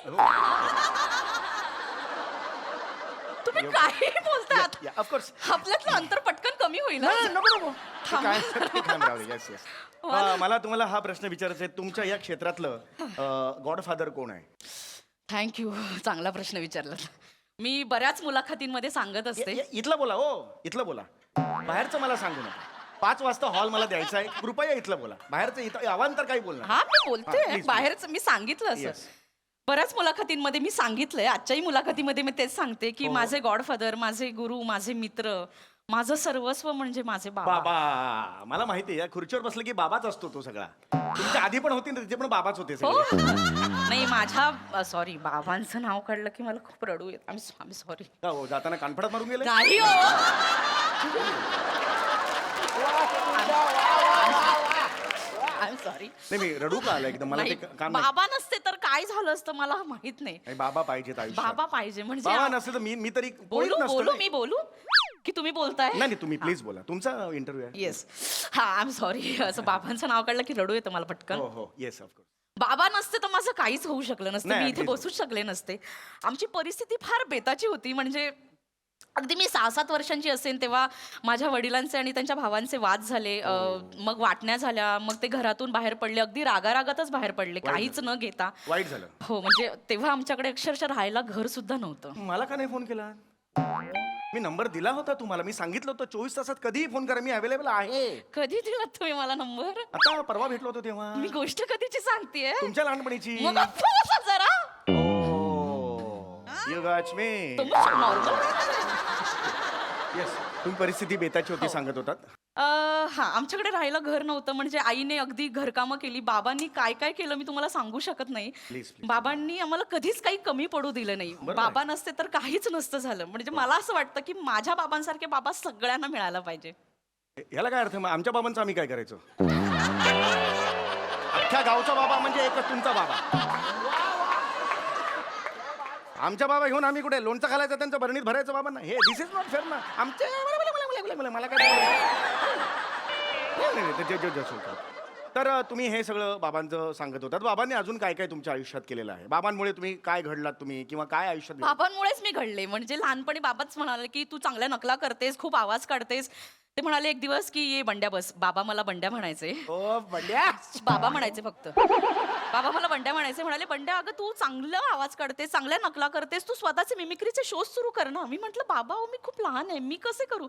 तुम्ही काही बोलतात. ऑफकोर्स. आपल्यातलं अंतर पटकन कमी होईल हा. नको नको. थांबा. Yes yes. मला तुम्हाला हा प्रश्न विचारायचा आहे. तुमच्या या क्षेत्रातलं गॉडफादर कोण आहे? थँक्यू, चांगला प्रश्न विचारला. मी बऱ्याच मुलाखतींमध्ये सांगत असते. इथलं बोला. हो इथलं बोला. बाहेरचं मला सांगू नका. 5 वाजता हॉल मला द्यायचा आहे, कृपया इथलं बोला. बाहेरचं इथं अवांतर काही बोलणार. हा मी हा, बोलते. please, बाहेरच मी सांगितलं Yes. असं. बऱ्याच मुलाखतींमध्ये मी सांगितलंय. आजच्याही मुलाखतीमध्ये मी तेच सांगते की माझे गॉडफादर, माझे गुरु, माझे मित्र, माझं सर्वस्व म्हणजे माझे बाबा. बाबा. मला माहिती आहे, या खुर्चीवर बसलं की बाबाच असतो तो सगळा. तुमच्या आधी पण होती ना, तिथे पण बाबाच होते हो. सगळे. नाही, माझ्या सॉरी, बाबांचं नाव काढलं की मला खूप रडू येत. आम्ही सॉरी. का हो, जाताना कानफडात मारून गेले? नाही हो. I sorry. नाही मी रडू का आलं एकदम? मला ते नाही, काम बाबा नसते तर काय झालं असतं मला माहित नाही. नाही. बाबा पाहिजेत आयुष्यात. बाबा पाहिजे म्हणजे बाबा नसले तर मी तरी कोणीच बोलू नसतो बोलू ना. मी बोलू की तुम्ही बोलताय? नाही नाही, तुम्ही प्लीज बोला. तुमचा इंटरव्ह्यू आहे. येस. हा आय एम सॉरी. असं बाबांचं नाव काढलं की रडू येतं मला पटकन. हो हो येस ऑफकोर्स. बाबा नसते तर माझं काहीच होऊ शकलं नसतं. नाही, मी इथे अगदीच. बसूच शकले नसते. आमची परिस्थिती फार बेताची होती. म्हणजे अगदी मी 6-7 वर्षांची असेल तेव्हा माझ्या वडिलांचे आणि त्यांच्या भावांचे वाद झाले. मग वाटण्या झाल्या, मग ते घरातून बाहेर पडले, अगदी रागारागातच बाहेर पडले, काहीच न घेता. वाईट झालं. हो, म्हणजे तेव्हा आमच्याकडे अक्षरशः राहायला घर सुद्धा नव्हतं. मला का नाही फोन केला? मी नंबर दिला होता तुम्हाला, मी सांगितलं होतं 24 तासात कधीही फोन करा, मी अवेलेबल आहे. कधी दिलात तुम्ही मला नंबर? आता परवा भेटलो होतो तेव्हा. मी गोष्ट कधीची सांगतेय? तुमच्या लहानपणीची. मग अफवा जरा You got me. Yes. तुम्ही परिस्थिती बेताची होती सांगत होतात. हा, आमच्याकडे राहायला घर नव्हतं, म्हणजे आईने अगदी घरकामं केली. बाबांनी काय काय केलं मी तुम्हाला सांगू शकत नाही. Please, please. बाबांनी आम्हाला कधीच काही कमी पडू दिलं नाही. बरोबर. बाबा नसते तर काहीच नसतं झालं. म्हणजे मला असं वाटतं की माझ्या बाबांसारखे बाबा सगळ्यांना मिळायला पाहिजे. याला काय अर्थ? मग आमच्या बाबांचं आम्ही काय करायचो? अख्ख्या गावचा बाबा म्हणजे एकच तुमचा बाबा. आमच्या बाबा घेऊन आम्ही कुठे लोणचं घालायचं, त्यांचं भरणीत भरायचं बाबांना? हे दिस इज नॉट फेअर ना. आमच्या मला काय तर तुम्ही हे सगळं बाबांचं सांगत होतात. बाबांनी अजून काय काय तुमच्या आयुष्यात केलेलं आहे? बाबांमुळे तुम्ही काय घडलात तुम्ही, किंवा काय आयुष्यात घडलं? बाबांमुळेच मी घडले. म्हणजे लहानपणी बाबाच म्हणाले की तू चांगल्या नकला करतेस, खूप आवाज काढतेस. ते म्हणाले एक दिवस की ये बंड्या बस. बाबा मला बंड्या म्हणायचे. ओ बंड्या. बाबा म्हणायचे फक्त. बाबा मला बंड्या म्हणायचे. म्हणाले बंड्या अगं तू चांगलं आवाज काढतेस, चांगल्या नकला करतेस, तू स्वतःचे मिमिक्रीचे शोज सुरू कर ना. मी म्हटलं बाबा मी खूप लहान आहे, मी कसे करू?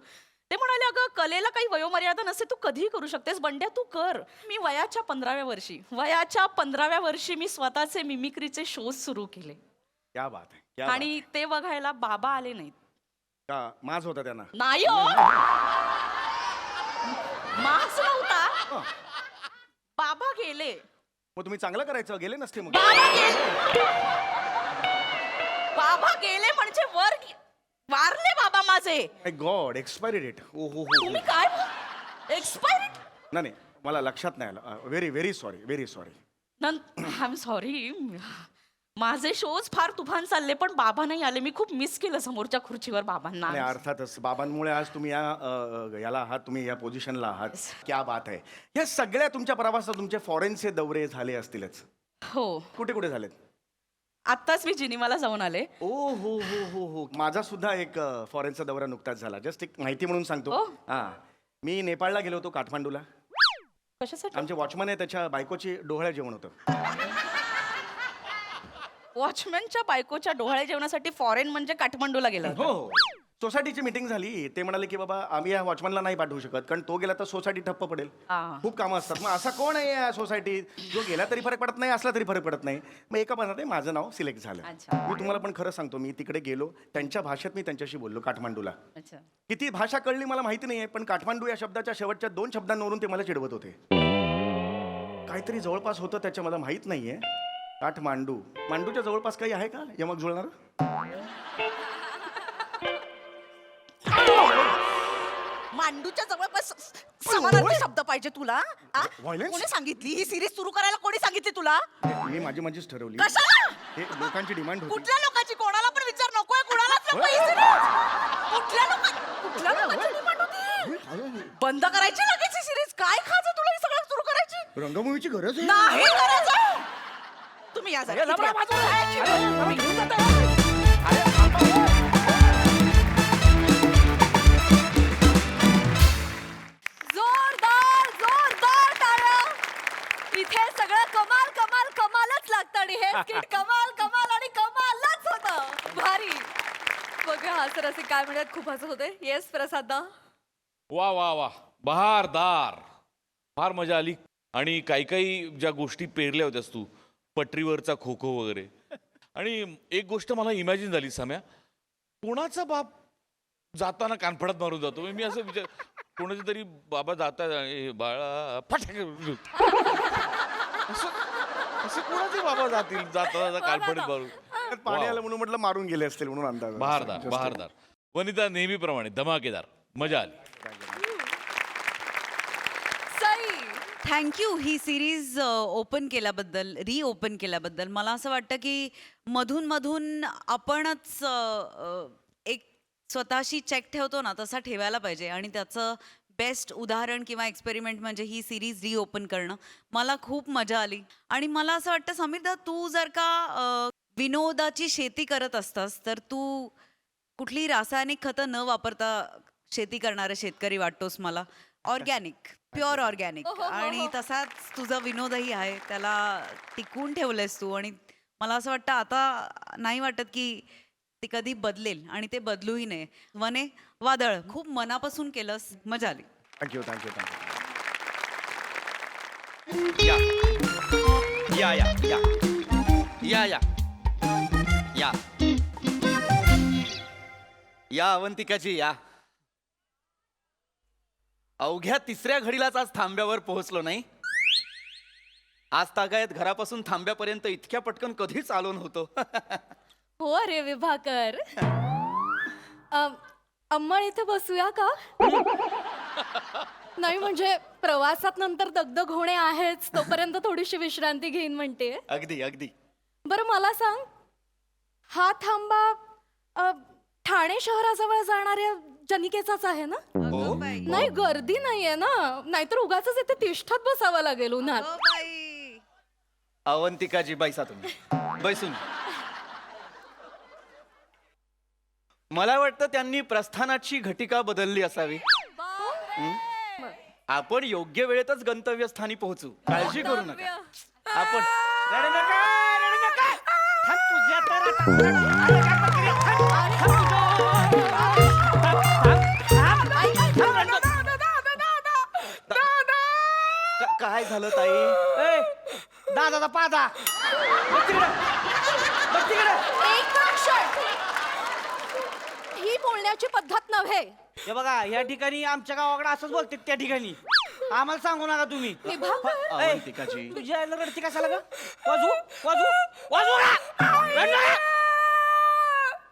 ते म्हणाले अगं कलेला काही वयोमर्यादा नसते, तू कधीही करू शकतेस, बंड्या तू कर. मी वयाच्या 15व्या वर्षी मी स्वतःचे मिमिक्रीचे शोज सुरू केले. क्या बात आहे, क्या बात आहे. आणि ते बघायला बाबा आले नाहीत. का माज होता त्यांना? नाही हो, मास नव्हता. बाबा गेले. मग तुम्ही चांगलं करायचं, गेले नसते मग? बाबा गेले म्हणजे वारले बाबा माझे. माय गॉड, एक्सपायरी डेट. ओ हो तुम्ही काय एक्सपायरी? नाही, मला लक्षात नाही आलं. Very very sorry, very sorry. I am sorry. माझे शोज फार तुफान चालले, पण बाबा नाही आले. मी खूप मिस केलं समोरच्या खुर्चीवर बाबांना. आणि अर्थातच बाबांमुळे आज तुम्ही याला आहात, तुम्ही या पोझिशनला आहात. क्या बात आहे. या सगळ्या तुमच्या प्रवासात तुमचे फॉरेनचे दौरे झाले असतीलच. हो, कुठे कुठे झालेत? आत्ताच मी जिनिवाला जाऊन आले. ओ हो हो हो हो. माझा सुद्धा एक फॉरेनचा दौरा नुकताच झाला. जस्ट एक माहिती म्हणून सांगतो. ओ. हा, मी नेपाळला गेलो होतो, काठमांडूला. कशासाठी? आमचे वॉचमन आहे, त्याच्या बायकोची डोहाळे जेवण होतं. वॉचमॅनच्या बायकोच्या डोहाळे जेवणासाठी फॉरेन म्हणजे काठमांडूला गेला होता? हो, सोसायटीची मीटिंग झाली. ते म्हणाले की बाबा आम्ही या वॉचमनला नाही पाठवू शकत, कारण तो गेला तर सोसायटी ठप्प पडेल. हा. खूप कामं असतात. मग असा कोण आहे या सोसायटीत जो गेला तरी फरक पडत नाही, असला तरी फरक पडत नाही? मग एका मनात माझं नाव सिलेक्ट झालं. अच्छा. मी तुम्हाला पण खरं सांगतो, मी तिकडे गेलो, त्यांच्या भाषेत मी त्यांच्याशी बोललो, काठमांडूला. अच्छा. किती भाषा कळली मला माहिती नाहीये, पण काठमांडू या शब्दाच्या शेवटच्या 2 शब्दांवरून ते मला चिडवत होते. काहीतरी जवळपास होतं त्याच्या, मला माहित नाहीये. काठमांडू, मांडूच्या जवळपास काही आहे का यमक जुळणार? मांडूच्या जवळपास समानार्थी शब्द पाहिजे तुला? आ? Violence? कोणी सांगितली ही सिरीज सुरू करायला? कोणी सांगितली तुला? मी माझीच ठरवली. कशाला? हे लोकांची डिमांड होती. कुठल्या लोकांची? कोणाला पण विचार नकोय, कुणालाच नको ही series. कुठल्या लोकांची डिमांड होती? बंद करायची लगेच ही सिरीज. काय खायचं तुला ही सगळं सुरू करायची? रंगभूमीची गरज आहे. नाही करायचं. तुम्ही या जरा. इकडे या. आम्ही घेऊन जातो. जोरदार जोरदार टाळ्या. इथे सगळं कमाल कमाल कमालच लागतं आणि हे स्किट कमाल कमाल आणि कमालच होतं. भारी. बघा हास्यरसिक काय म्हणतात, खूप हसत होते. येस प्रसादा. वा वा वा, बहारदार. फार मजा आली. आणि काही काही ज्या गोष्टी पेरल्या होत्यास तू, पटरीवरचा खो खो वगैरे. आणि एक गोष्ट मला इमॅजिन झाली सम्या, कोणाचा बाप जाताना कानफडात मारून जातो. मी असं विचार, कोणाचे तरी बाबा जातात आणि बाळा फटाके असं असं कोणाचे बाबा जातील जाता कानफडीत मारून. पाणी आलं म्हणून म्हटलं मारून गेले असतील म्हणून अंदाज. बहारदार बहारदार. वनिता नेहमीप्रमाणे धमाकेदार, मजा आली. सई. थँक्यू ही सिरीज ओपन केल्याबद्दल, रिओपन केल्याबद्दल. मला असं वाटतं की मधून मधून आपणच एक स्वतःशी चेक ठेवतो ना, तसा ठेवायला पाहिजे. आणि त्याचं बेस्ट उदाहरण किंवा एक्सपेरिमेंट म्हणजे ही सिरीज रिओपन करणं. मला खूप मजा आली. आणि मला असं वाटतं समीरदा, तू जर का विनोदाची शेती करत असतास तर तू कुठलीही रासायनिक खतं न वापरता शेती करणारा शेतकरी वाटतोस मला. Organic, pure organic. आणि तसाच तुझा विनोदही आहे, त्याला टिकवून ठेवलंयस तू. आणि मला असं वाटतं आता नाही वाटत की ते कधी बदलेल, आणि ते बदलूही नये. वने, वादळ खूप मनापासून केलंस, मजा आली. Thank you thank you thank you. या या या या या या या अवंतिकाची या. अवघ्या तिसऱ्या घडीलाच आज थांब्यावर पोहोचलो नाही. आज तागायत घरापासून थांब्यापर्यंत इतक्या पटकन कधीच आलो नव्हतो. हो रे विभाकर. अंमळ इथे बसूया का? नाही म्हणजे प्रवासात नंतर दगदग होणे आहेच, तोपर्यंत थोडीशी विश्रांती घेईन म्हणते. अगदी अगदी. बरं मला सांग, हा थांबा ठाणे शहराजवळ जाणाऱ्या जनिकेचाच आहे ना? अगं बाई. नाही गर्दी नाहीये ना, नाहीतर उगाच इथे तिष्ठत बसावं लागेल उन्हात. अगं बाई. अवंतिकाजी बैसा तुम्ही, बैसून. मला वाटतं त्यांनी प्रस्थानाची घटिका बदलली असावी. आपण योग्य वेळेतच गंतव्यस्थानी पोहोचू, काळजी करू नका. आपण रडू नका, रडू नका. थांब तुझ्या तर आता. अरे काय प्रक्रिया? थांब, थांब तुझं. थांब, थांब, थांब. काय झालं ताई? ए, दादाचा पादा. बघ तिकडं. बघ तिकडं. एक क्षण. ही बोलण्याची पद्धत नव्हे. हे बघा, या ठिकाणी आमच्या गावाकडे असंच बोलते, त्या ठिकाणी आम्हाला सांगू नका तुम्ही. विभाकर. ए, अवंतिकाजी तुझ्या आईला रडती कशाला ग? वाजू वाजू वाजू ना! रड नका!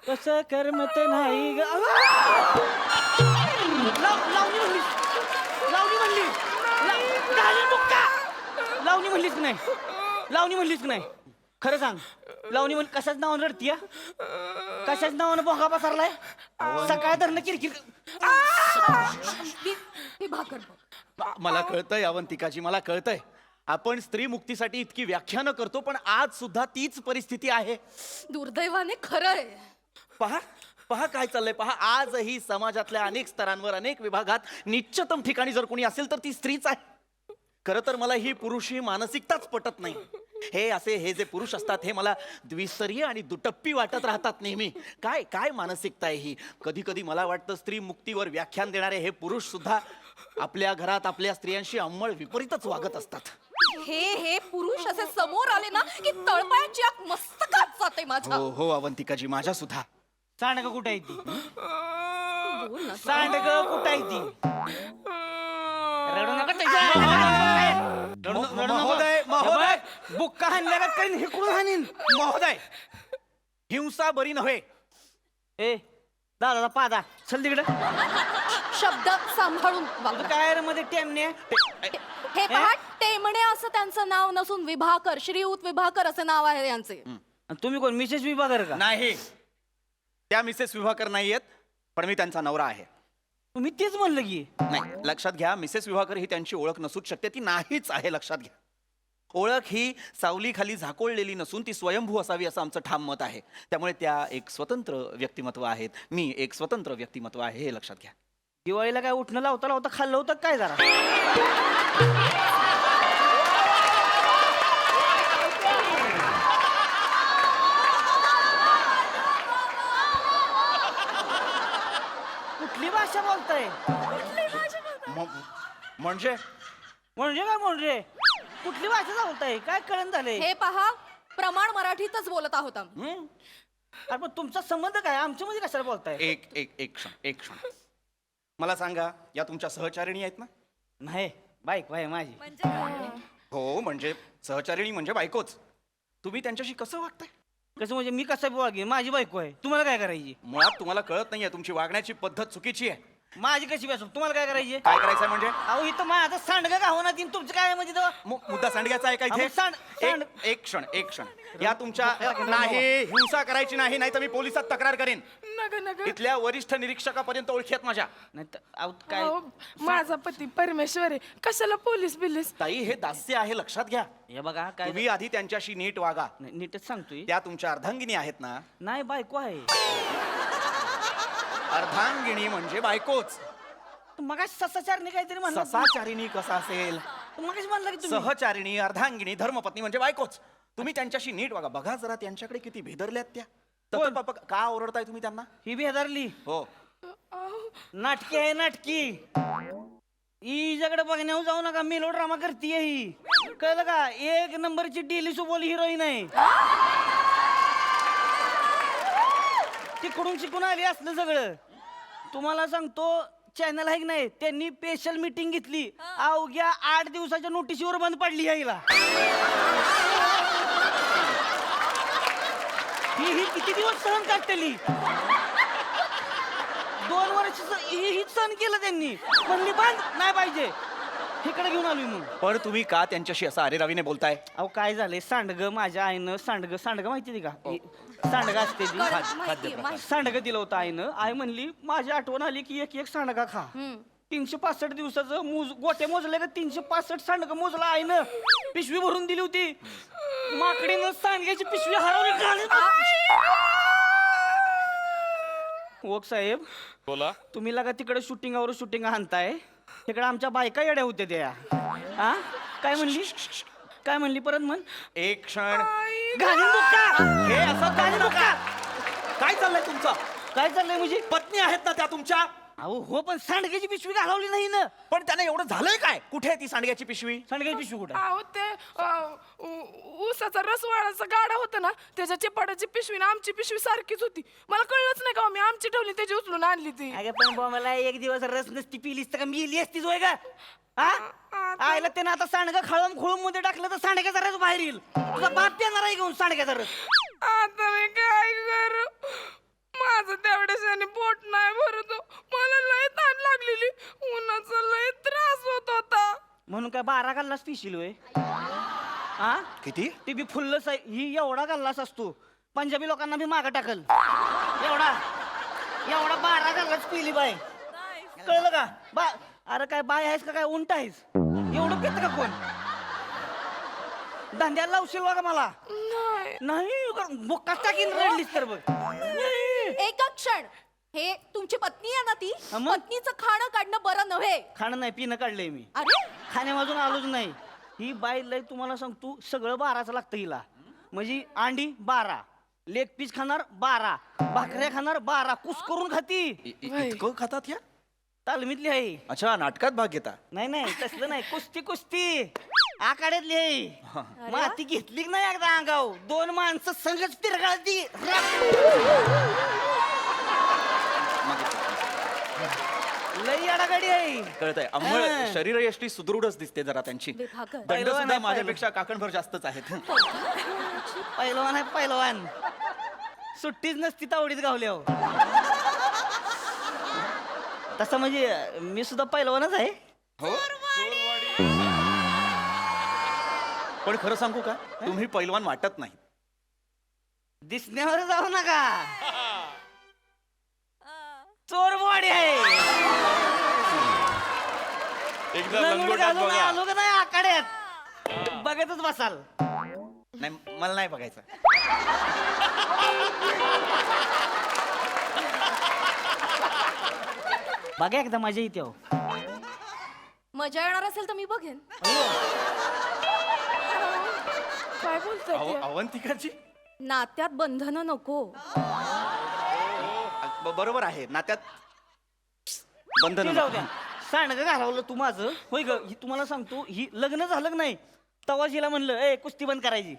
कसं करमत नाही ग. लावणी म्हणलीस, लावणी म्हणली, घालील बुक्का. लावणी म्हणलीस की नाही, लावणी म्हणलीस की नाही, खरं सांग. लावणी म्हण कशाच नावानं रडती? कशाच नावानं भोंगा पसरलाय? सकाळ धरणं किरकिर. विभाकर. मला कळतंय अवंतिकाजी, मला कळतंय. आपण स्त्री मुक्तीसाठी इतकी व्याख्यानं करतो, पण आज सुद्धा तीच परिस्थिती आहे. दुर्दैवाने खरंय. पहा पहा काय चाललंय. पहा, आजही समाजातल्या अनेक स्तरांवर, अनेक विभागात निश्चितम ठिकाणी जर कोणी असेल तर ती स्त्रीच आहे. खरं तर मला ही पुरुष ही मानसिकताच पटत नाही. हे जे पुरुष असतात हे मला द्विस्तरीय आणि दुटप्पी वाटत राहतात नेहमी. काय काय मानसिकता आहे ही. कधी कधी मला वाटतं स्त्री मुक्तीवर व्याख्यान देणारे हे पुरुष सुद्धा आपल्या घरात आपल्या स्त्रियांशी अंमळ विपरीतच वागत असतात. हे पुरुष असे समोर आले ना की तळपायाची आग मस्तकात जाते माझ्या. हो हो अवंतिकाजी, माझ्या सुद्धा. सांडग कुठं आहे ती? सांडग कुठं आहे ती? रडू नका महोदय, महोदय. बुक्का हाणल्या का काही हिकडून हाणीन. महोदय, हिंसा बरी नव्हे. ए, दादाचा पादा चल तिकडे. शब्द सांभाळून वागा. काय रे मध्ये टेमने? हे पहा, टेमणे असं त्यांचं नाव नसून विभाकर, श्रीयुत विभाकर असे नाव आहे यांचे. तुम्ही कोण, मिसेस विभाकर का? नाही, त्या मिसेस विभाकर नाहीयेत, पण मी त्यांचा नवरा आहे. तुम्ही तेच म्हणलं की. नाही, लक्षात घ्या, मिसेस विभाकर ही त्यांची ओळख नसूच शकते, ती नाहीच आहे. लक्षात घ्या, ओळख ही सावलीखाली झाकोळलेली नसून ती स्वयंभू असावी असं आमचं ठाम मत आहे. त्यामुळे त्या एक स्वतंत्र व्यक्तिमत्व आहेत, मी एक स्वतंत्र व्यक्तिमत्व आहे, हे लक्षात घ्या. दिवाळीला काय उठणं लावता लावता खाल्लं होतं काय जरा? कुठली भाषा बोलताय? म्हणजे म्हणजे काय म्हणजे? कुठली भाषा बोलताय? काय कळण झालंय? हे पहा, प्रमाण मराठीतच बोलत आहोत आम्ही. अरे पण तुमचा संबंध काय आमच्या मध्ये कशाला बोलताय? एक क्षण. मला सांगा, या तुमच्या सहचारिणी आहेत ना? नाही, बाईक आहे माझी. हो, म्हणजे सहचारिणी म्हणजे बायकोच. तुम्ही त्यांच्याशी कसं वागताय? कसं म्हणजे मी कसं वागेन? माझी बायको आहे, तुम्हाला काय करायची? मुळात तुम्हाला कळत नाहीये, तुमची वागण्याची पद्धत चुकीची आहे. माझी कशी बसू? तुम्हाला काय करायची? काय करायचंय म्हणजे? अहो इथं माझं सांडगं का होणार तीन तुमचं काय आहे म्हणजे तेव्हा? मुद्दा सांडग्याचा आहे का इथे? मग सांड- एक क्षण. या तुमच्या नाही, हिंसा करायची नाही, नाही तर मी पोलिसात तक्रार करेन. नका नका. इथल्या वरिष्ठ निरीक्षकापर्यंत ओळखी आहेत माझ्या. नाही तर अहो, काय अहो, माझा पती परमेश्वर आहे, कशाला पोलीस बिलीस. ताई, हे दास्य आहे, लक्षात घ्या. हे बघा काय तुम्ही आधी त्यांच्याशी नीट वागा. नाही, नीटच सांगतोय. त्या तुमच्या अर्धांगिनी आहेत ना? नाही, बायको आहे. अर्धांगिणी म्हणजे बायकोच. मग ससाचारने काहीतरी म्हणलं ससाचारिणी कसा असेल? मग म्हणलं की तुम्ही सहचारिणी, अर्धांगिणी, धर्मपत्नी म्हणजे बायकोच. तुम्ही त्यांच्याशी नीट वागा. बघा जरा त्यांच्याकडे किती भेदरल्यात त्या. तर बाबा का ओरडताय तुम्ही त्यांना? ही बेदारली हो. नाटकी आहे नाटकी. हिच्याकडे बघण्यावर जाऊ नका, मेलो ड्रामा करतीये ही. कळलं का? एक नंबरची डेली सोबोल हिरोईन आहे. तिकडून शिकून आली असलं सगळं. तुम्हाला सांगतो, चॅनल आहे की नाही, त्यांनी स्पेशल मीटिंग घेतली. अवघ्या 8 दिवसाच्या नोटीसीवर बंद पडली यायला. ही किती दिवस सहन काढतेली. 2 वर्ष हीच सहन केलं त्यांनी. म्हणली बंद नाही पाहिजे. इकडे घेऊन आलोय मग. पण तुम्ही का त्यांच्याशी असं अरेरावीने बोलताय? अहो काय झालंय, सांडग माझ्या आईनं सांडग माहिती का? सांडग असते ती. सांडग दिलं होतं आईनं. आई म्हणली माझी आठवण आली की एक सांडगा खा. 365 दिवसाचं गोटे मोजले का 365 सांडग मोजला आईनं. पिशवी भरून दिली होती. माकडीनं सांडग्याची पिशवी हरवली. ओक साहेब, बोला. तुम्ही लगा तिकडे शूटिंगावर शूटिंग आणताय, तिकडे आमच्या बायका येड्या होत्या त्या. हा काय म्हणली परत म्हण. एक क्षण. घालीन बुक्का. हे असं घालीन बुक्का. काय चाललंय तुमचं? काय चाललंय म्हणजे? पत्नी आहेत ना त्या तुमच्या? अहो हो, पण सांडग्याची पिशवी घालवली नाही ना. पण त्याने एवढं झालंय काय? कुठे आहे ती सांडग्याची पिशवी? सांडग्याची पिशवी कुठे? अहो ते ऊसाचा रसवाडाचा गाडा होता ना, त्याच्या चिपाडाची पिशवी ना आमची पिशवी सारखीच होती. मला कळलंच नाही का, मी आमची ठेवली त्याची उचलून आणली ती. अगं पण मला एक दिवस रस नसती पिलीस तर का मिली असतीच होय का? हा आयला त्यानं आता सांडगा खळम खोळूम मध्ये टाकलं तर सांडग्याचा रस बाहेर येईल. तुझा बाप येणार आहे घेऊन सांडग्याचा रस. आता मी काय करू? माझं तेवढ्याशाने पोट नाही भरत. मला लय ताण लागलेली. उन्हाचा लय त्रास होत होता. म्हणून काय 12 गल्लास पिशील होय? हा किती? ती बी फुल्लस आहे. ही एवढा गल्लास असतो. पंजाबी लोकांना बी मागं टाकल. एवढा 12 गल्लास पिली बाय. कळलं का? अरे काय बाय आहेस का काय उंट आहेस? एवढं पित का कोण? धंद्याला लावशील बघा मला. नाही बुक्का टाकीन रडलीस तर बघ. एक क्षण. हे तुमची पत्नी आहे ना ती? हा मग? पत्नीचं खाणं काढणं बरं नव्हे. खाणं नाही पिणं काढलंय मी. अरे खाण्यामधून आलोच नाही. ही बाई लय तुम्हाला सांगतो सगळं 12चं लागतं हिला. म्हणजे अंडी 12, लेग पीस खाणार 12, भाकऱ्या खाणार 12, कुस करून खाती. इतकं खातात या? तालमीतली आहे. अच्छा, नाटकात भाग घेता? नाही तसलं नाही. कुस्ती आखाड्यातली आहे. माती घेतली की नाही एकदा अंगाव 2 माणसं संगच पिरगाळती. लई अडागाडी आहे. कळतंय. अंमळ शरीर यष्टी सुदृढच दिसते जरा त्यांची. विभागत. दंड पहिलवान सुद्धा आहे, माझ्यापेक्षा काकणभर जास्तच आहेत. पहिलवान आहे पहिलवान. सुट्टीच नसती तावडीत गावल्यावर. तसं म्हणजे मी सुद्धा पहिलवानच आहे. हो. पण खरं सांगू का, तुम्ही पैलवान वाटत नाही. दिसण्यावर जाऊ नका. चोरबवाडी आहे. एकदा लंगोट लंगोटात घालून बघा. आलो का नाही आखाड्यात बघतच बसाल. नाही, मला नाही बघायचं. बघा एकदा माझ्या इथे हो. मजा येणार असेल तर मी बघेन. काय बोलताय ते? अवंतिकाची नात्यात बंधनं नको. बरोबर आहे. नात्यात बंधन ते जाऊ द्या. सांडगं घालवलं तू माझं होय ग. ही तुम्हाला सांगतो, ही लग्न झालं का नाही तवा हिला म्हणलं ए कुस्ती बंद करायची.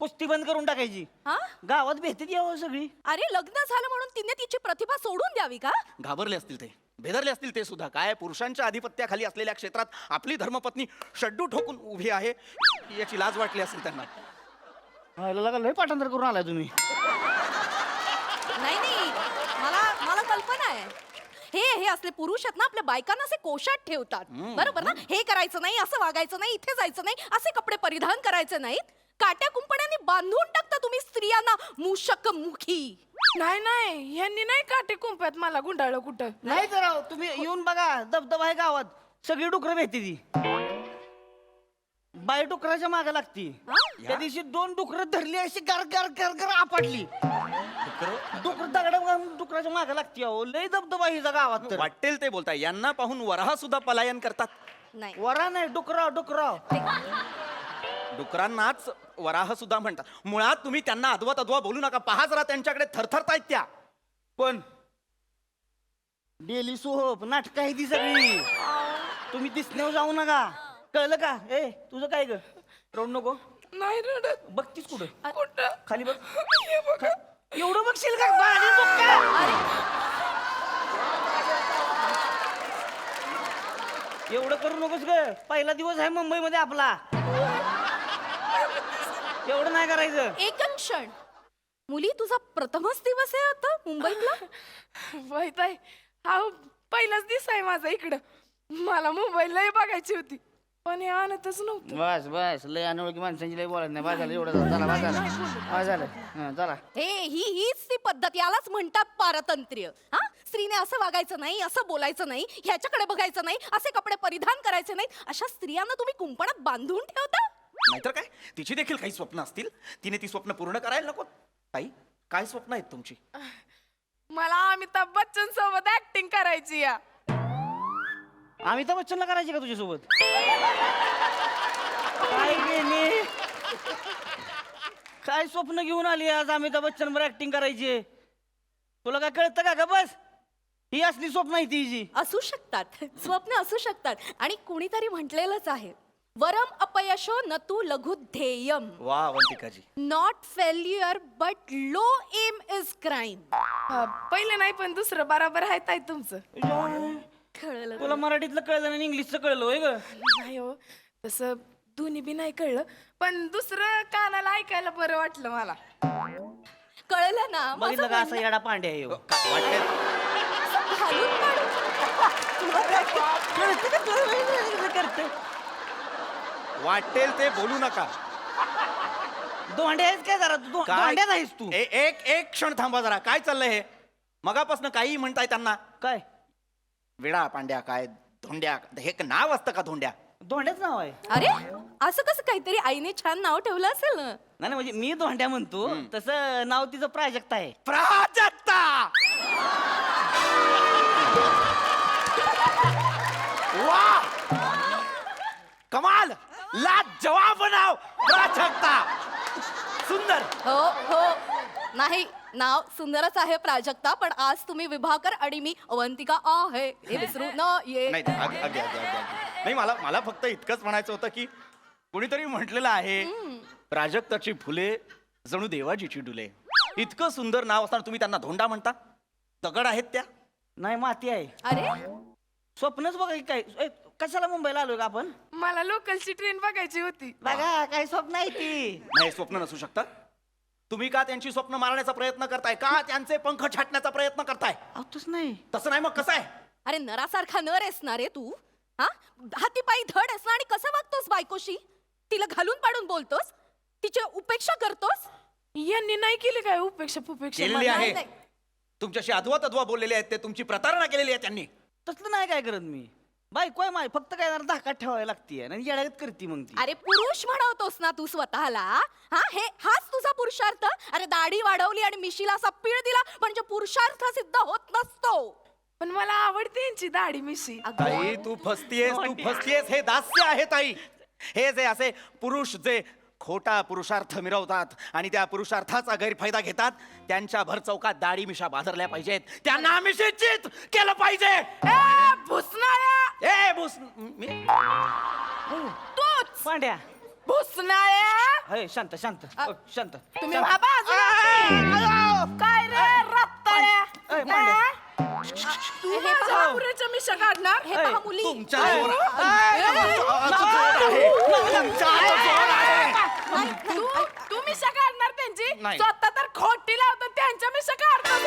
कुस्ती बंद करून टाकायची. हा गावात भेटत यावं सगळी. अरे लग्न झालं म्हणून तिने तिची प्रतिभा सोडून द्यावी का? घाबरले असतील ते, भेदरले असतील ते सुद्धा. काय पुरुषांच्या आधिपत्याखाली असलेल्या क्षेत्रात आपली धर्मपत्नी शड्डू ठोकून उभी आहे याची लाज वाटली असेल त्यांना. व्हायला लय पाठांतर करून आलाय तुम्ही. नाही मला कल्पना आहे. हे असले पुरुष आहेत ना, आपल्या बायकांना असे कोशात ठेवतात. बरोबर ना? हे करायचं नाही, असं वागायचं नाही, इथे जायचं नाही, असे कपडे परिधान करायचे नाहीत. काट्या कुंपणाने बांधून टाकता तुम्ही स्त्रियांना मूषक मुखी. नाही यांनी नाही काटे कुंपात मला गुंडाळलं कुठं. नाही तर राव, तुम्ही येऊन बघा. दबदबा आहे गावात. सगळी डुकरं भेटते ती. बाई डुकराच्या मागे लागती. त्या दिवशी 2 डुकरं धरली अशी गर गर गर गर आपटली. डुकर दगड घालून डुकराच्या मागे लागते अहो लय दबदबा हिचा गावात तर. वाटेल ते बोलताय यांना पाहून वराह सुद्धा पलायन करतात. नाही वरा नाही डुकराव डुकराव. डुकरांनाच वराह सुद्धा म्हणतात. मुळात तुम्ही त्यांना अद्वा तद्वा बोलू नका. पहा जरा त्यांच्याकडे थरथरतायत त्या. पण डेली सोप नाटक आहे ती सगळी. तुम्ही दिसण्यावर जाऊ नका कळलं का. ए तुझं काय ग रडू नको. नाही रडत. बघतीस कुठं कुठं? खाली बघ. हे बघा. एवढं बघशील का बाळाने बघ का? एवढं करू नकोस ग. पहिला दिवस आहे मुंबईमध्ये आपला. एवढं नाही करायचं. एक क्षण मुली तुझा प्रथमच दिवस आहे आता मुंबईतला. माहित आहे हा पहिलाच दिवस आहे माझा इकडं. मला मुंबईला बघायची होती पण हे आणतच नव्हतं. बस बस लय अनोळखी माणसांची लय बोलत नाही. बाजारला एवढं झालं बाजारला चला. हीच ती पद्धत, यालाच म्हणतात पारतंत्र्य. हा, स्त्रीने असं वागायचं नाही, असं बोलायचं नाही, ह्याच्याकडे बघायचं नाही, असे कपडे परिधान करायचे नाहीत. अशा स्त्रियांना तुम्ही कुंपणात बांधून ठेवता. नाहीतर काय, तिची देखील काही स्वप्न असतील. तिने ती स्वप्न पूर्ण करायला नको. ताई, काय स्वप्न आहेत तुमची? मला अमिताभ बच्चन सोबत ऍक्टिंग करायची या. अमिताभ बच्चनला करायची का तुझ्यासोबत? काय गेली? काय स्वप्न घेऊन आली आज अमिताभ बच्चन वर ऍक्टिंग करायची? तुला काय कळतं का? ग बस, ही असली स्वप्न आहे तिची. असू शकतात, स्वप्न असू शकतात. आणि कुणीतरी म्हटलेलंच आहे, वरम अपयशो न तू लघु ध्येयम. वा वंतिकाजी. Not failure but low aim is crime. पहिलं नाही पण दुसरं बरोबर आहे ताई तुमचं. कळलं? तुला मराठीतलं कळलं आणि इंग्लिशचं कळलं होय ग? नाही हो, तसं दोन्ही बी नाही कळलं पण दुसरं कानाला ऐकायला बरं वाटलं मला. कळलं ना? बघितलं का असा येडा पांडे आहे ह्यो. वाटेल घालून काढून. करते वाटेल ते बोलू नका. दोंड्या आहेस काय जरा तू? दोंड्यात आहेस तू. एक क्षण थांबा जरा. काय चाललंय हे? मगापासून काही म्हणताय त्यांना. काय विडा पांड्या काय धोंड्या, हे नाव असतं का धोंड्या? दोंड्याच नाव आहे. अरे असं कसं? काहीतरी आईने छान नाव ठेवलं असेल ना. नाही म्हणजे मी दोंड्या म्हणतो तसं नाव तिचं प्राजक्ता आहे. प्राजक्ता. वा, कमाल, लाजवाब नाव, प्राजक्ता. सुंदर. हो हो, नाही नाव सुंदरच आहे प्राजक्ता, पण आज तुम्ही विभाकर आणि मी अवंतिका आहे हे विसरू नये. नाही अगदी. नाही, मला फक्त इतकंच म्हणायचं होतं की कोणीतरी म्हटलेलं आहे, प्राजक्ताची फुले जणू देवाजीची डुले. इतकं सुंदर नाव असताना तुम्ही त्यांना धोंडा म्हणता? दगड आहेत त्या. नाही माती आहे. अरे स्वप्नच बघा की काय. ए, कशाला मुंबईला आलोय का आपण? मला लोकलची ट्रेन बघायची होती. बघा काय स्वप्न आहे ती. नाही, स्वप्न नसू शकतात. तुम्ही का त्यांची स्वप्न मारण्याचा प्रयत्न करताय? का त्यांचे पंख छाटण्याचा प्रयत्न करताय? तसंच नाही. तसं नाही, मग कसं आहे? अरे नरासारखा नर आहेस ना रे तू. हा, हातीपायी धड आहेस ना, आणि कसं वागतोस बायकोशी? तिला घालून पाडून बोलतोस, तिची उपेक्षा करतोस. यांनी नाही केली काय उपेक्षा पुपेक्षा? केलेली मला- आहे. नाही. तुमच्याशी अद्वा तद्वा बोललेले आहेत ते. तुमची प्रतारणा केलेली आहे त्यांनी. तसलं नाही काय करत मी. बायको आहे माय, फक्त काय जरा धाकात ठेवायला लागते आणि येड्यागत करते मग ती. अरे पुरुष म्हणवतोस ना तू स्वतःला. हा, हाच तुझा पुरुषार्थ. अरे दाढी वाढवली आणि मिशीला असा पीळ दिला म्हणजे पुरुषार्थ सिद्ध होत नसतो. पण मला आवडते यांची दाढी मिशी. ताई, तू फसतीयस. हे दास्य आहे ताई. हे जे असे पुरुष जे खोटा पुरुषार्थ मिरवतात आणि त्या पुरुषार्थाचा गैरफायदा घेतात, त्यांच्या भर चौकात दाढी मिशा बाजारल्या पाहिजेत. त्यांना मिशीचित केलं पाहिजे. भुसनाळ्या, ए भुस मी तूच पांड्या भुसनाळ्या. अय शांत शांत शांत. तुम्ही काय रे रत्ताळ्या? अय, पांड्या. तू माझ्या पुरेच्या मिशा काढणार? हे पहा मुली. तुमच्या जोर आहे. तू मिशा काढणार त्यांची? नाही. स्वतः तर खोटी लावतात, त्यांच्या मिशा काढतात.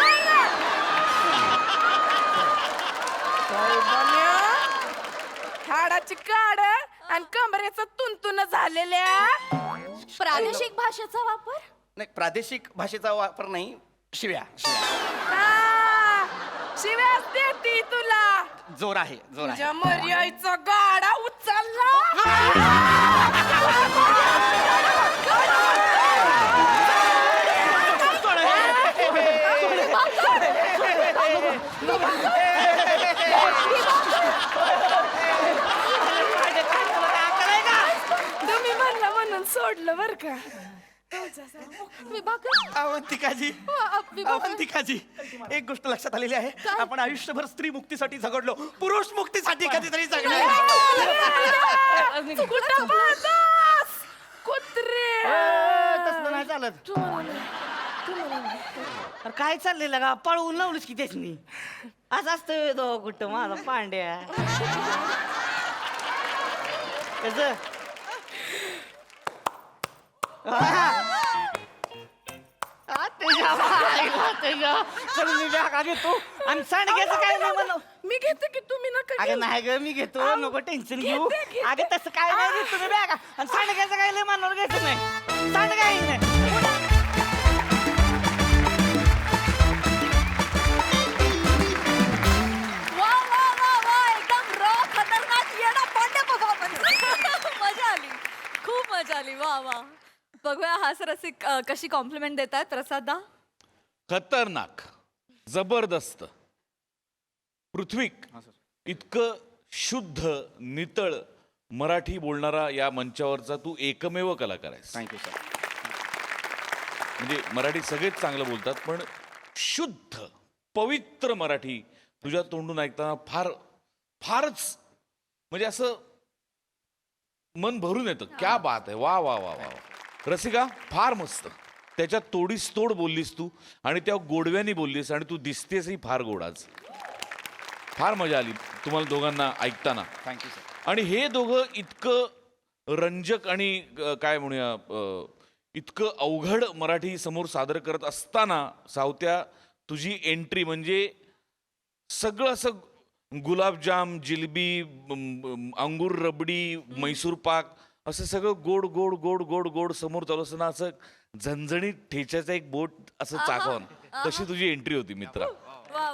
हाडाची काड आणि कमरेचं तुंतुन झालेल्या. प्रादेशिक भाषेचा वापर. नाही, प्रादेशिक भाषेचा वापर नाही. शिव्या शिव्याच देती तुला. जोर आहे. तुझ्या मर्याईचा गाडा उचलला. झालं बर का विभाकर अवंतिकाजी विभाकर अवंतिकाजी एक गोष्ट लक्षात आलेली आहे आपण आयुष्यभर स्त्री मुक्तीसाठी झगडलो पुरुष मुक्तीसाठी कधीतरी जगणार कुठं पाहतोस? कुत्रे तसलं नाही चालत अरे काय चाललेलं का पळवून लावलीस की त्याचनी आज असतं दो कुठं माझा पांड्या कसं घेतो आणि सांडग्याचं काय नाही म्हणू मी घेते की तुम्ही नका अगं नाही ग मी घेतो नको टेन्शन घेऊ अगं तसं काय नाही घेत तुम्ही बॅगा आणि सांडग्याचं काय लय मनावर घ्यायचं नाही सांडगाही नाही वा वा वा वा एकदम रॉ खतरनाक येणा पांड्या परफॉर्मन्स मजा आली खूप मजा आली वा वा बघूया हास रसिक कशी कॉम्प्लिमेंट देतात प्रसादा खतरनाक जबरदस्त पृथ्वीक इतकं शुद्ध नितळ मराठी बोलणारा या मंचावरचा तू एकमेव कलाकार आहेस. Thank you sir. म्हणजे मराठी सगळेच चांगलं बोलतात पण शुद्ध पवित्र मराठी तुझ्या तोंडून ऐकताना फारच म्हणजे असं मन भरून येतं. क्या बात आहे. वा वा वा वा वा. रसिका फार मस्त. त्याच्यात तोडीस तोड बोललीस तू आणि त्या गोडव्यानी बोललीस आणि तू दिसतेसही फार गोड आज. फार मजा आली तुम्हाला दोघांना ऐकताना. Thank you sir. आणि हे दोघं इतकं रंजक आणि काय म्हणूया इतकं अवघड मराठी समोर सादर करत असताना सावत्या तुझी एंट्री म्हणजे सगळं असं गुलाबजाम जिलबी अंगूर रबडी मैसूर पाक असं सगळं गोड गोड गोड गोड गोड समोर चालू असताना असं झणझणीत ठेच्याचं एक बोट असं चाकवून तशी तुझी एंट्री होती मित्रा.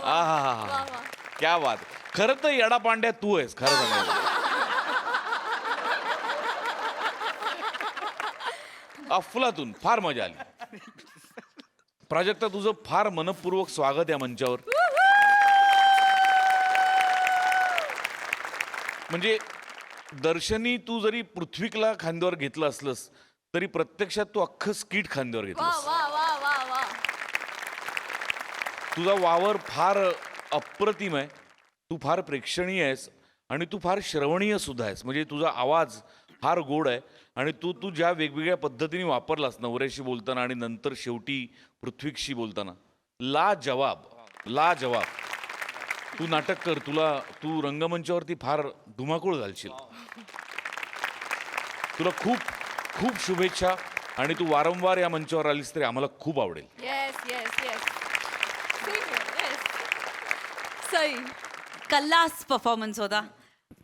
आहा क्या बात. खरं तर येडा पांड्या तू आहेस खरं सांगायचं. अफलातून फार मजा आली. प्राजक्ता तुझं फार मनपूर्वक स्वागत या मंचावर. म्हणजे दर्शनी तू जरी पृथ्वीकला खांद्यावर घेतलं असलंस तरी प्रत्यक्षात तू अख्खं स्किट खांद्यावर वा घेतलंस. वा वा वा वा तुझा वावर फार अप्रतिम आहे. तू फार प्रेक्षणीय आहेस आणि तू फार श्रवणीय सुद्धा आहेस. म्हणजे तुझा आवाज फार गोड आहे आणि तू ज्या वेगवेगळ्या पद्धतीने वापरलास नवऱ्याशी बोलताना आणि नंतर शेवटी पृथ्वीशी बोलताना ला जवाब. तू नाटक कर. तू रंगमंचावरती फार धुमाकूळ घालशील. तुला खूप खूप शुभेच्छा आणि तू वारंवार या मंचावर आलीस तरी आम्हाला खूप आवडेल. येस येस येस सई कल्लास परफॉर्मन्स होता.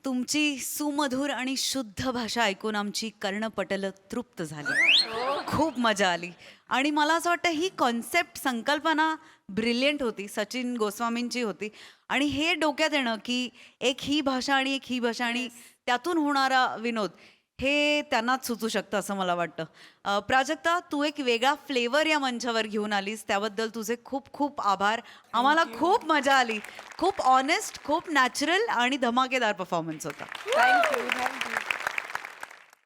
तुमची सुमधुर आणि शुद्ध भाषा ऐकून आमची कर्णपटल तृप्त झाली. खूप मजा आली आणि मला असं वाटतं ही कॉन्सेप्ट संकल्पना ब्रिलियंट होती. सचिन गोस्वामींची होती आणि हे डोक्यात येणं की एक ही भाषा आणि एक ही भाषा आणि त्यातून होणारा विनोद हे त्यांनाच सुचू शकतं असं मला वाटतं. प्राजक्ता तू एक वेगळा फ्लेवर या मंचावर घेऊन आलीस त्याबद्दल तुझे खूप खूप आभार. आम्हाला खूप मजा आली. खूप ऑनेस्ट खूप नॅचरल आणि धमाकेदार परफॉर्मन्स होता. थँक्यू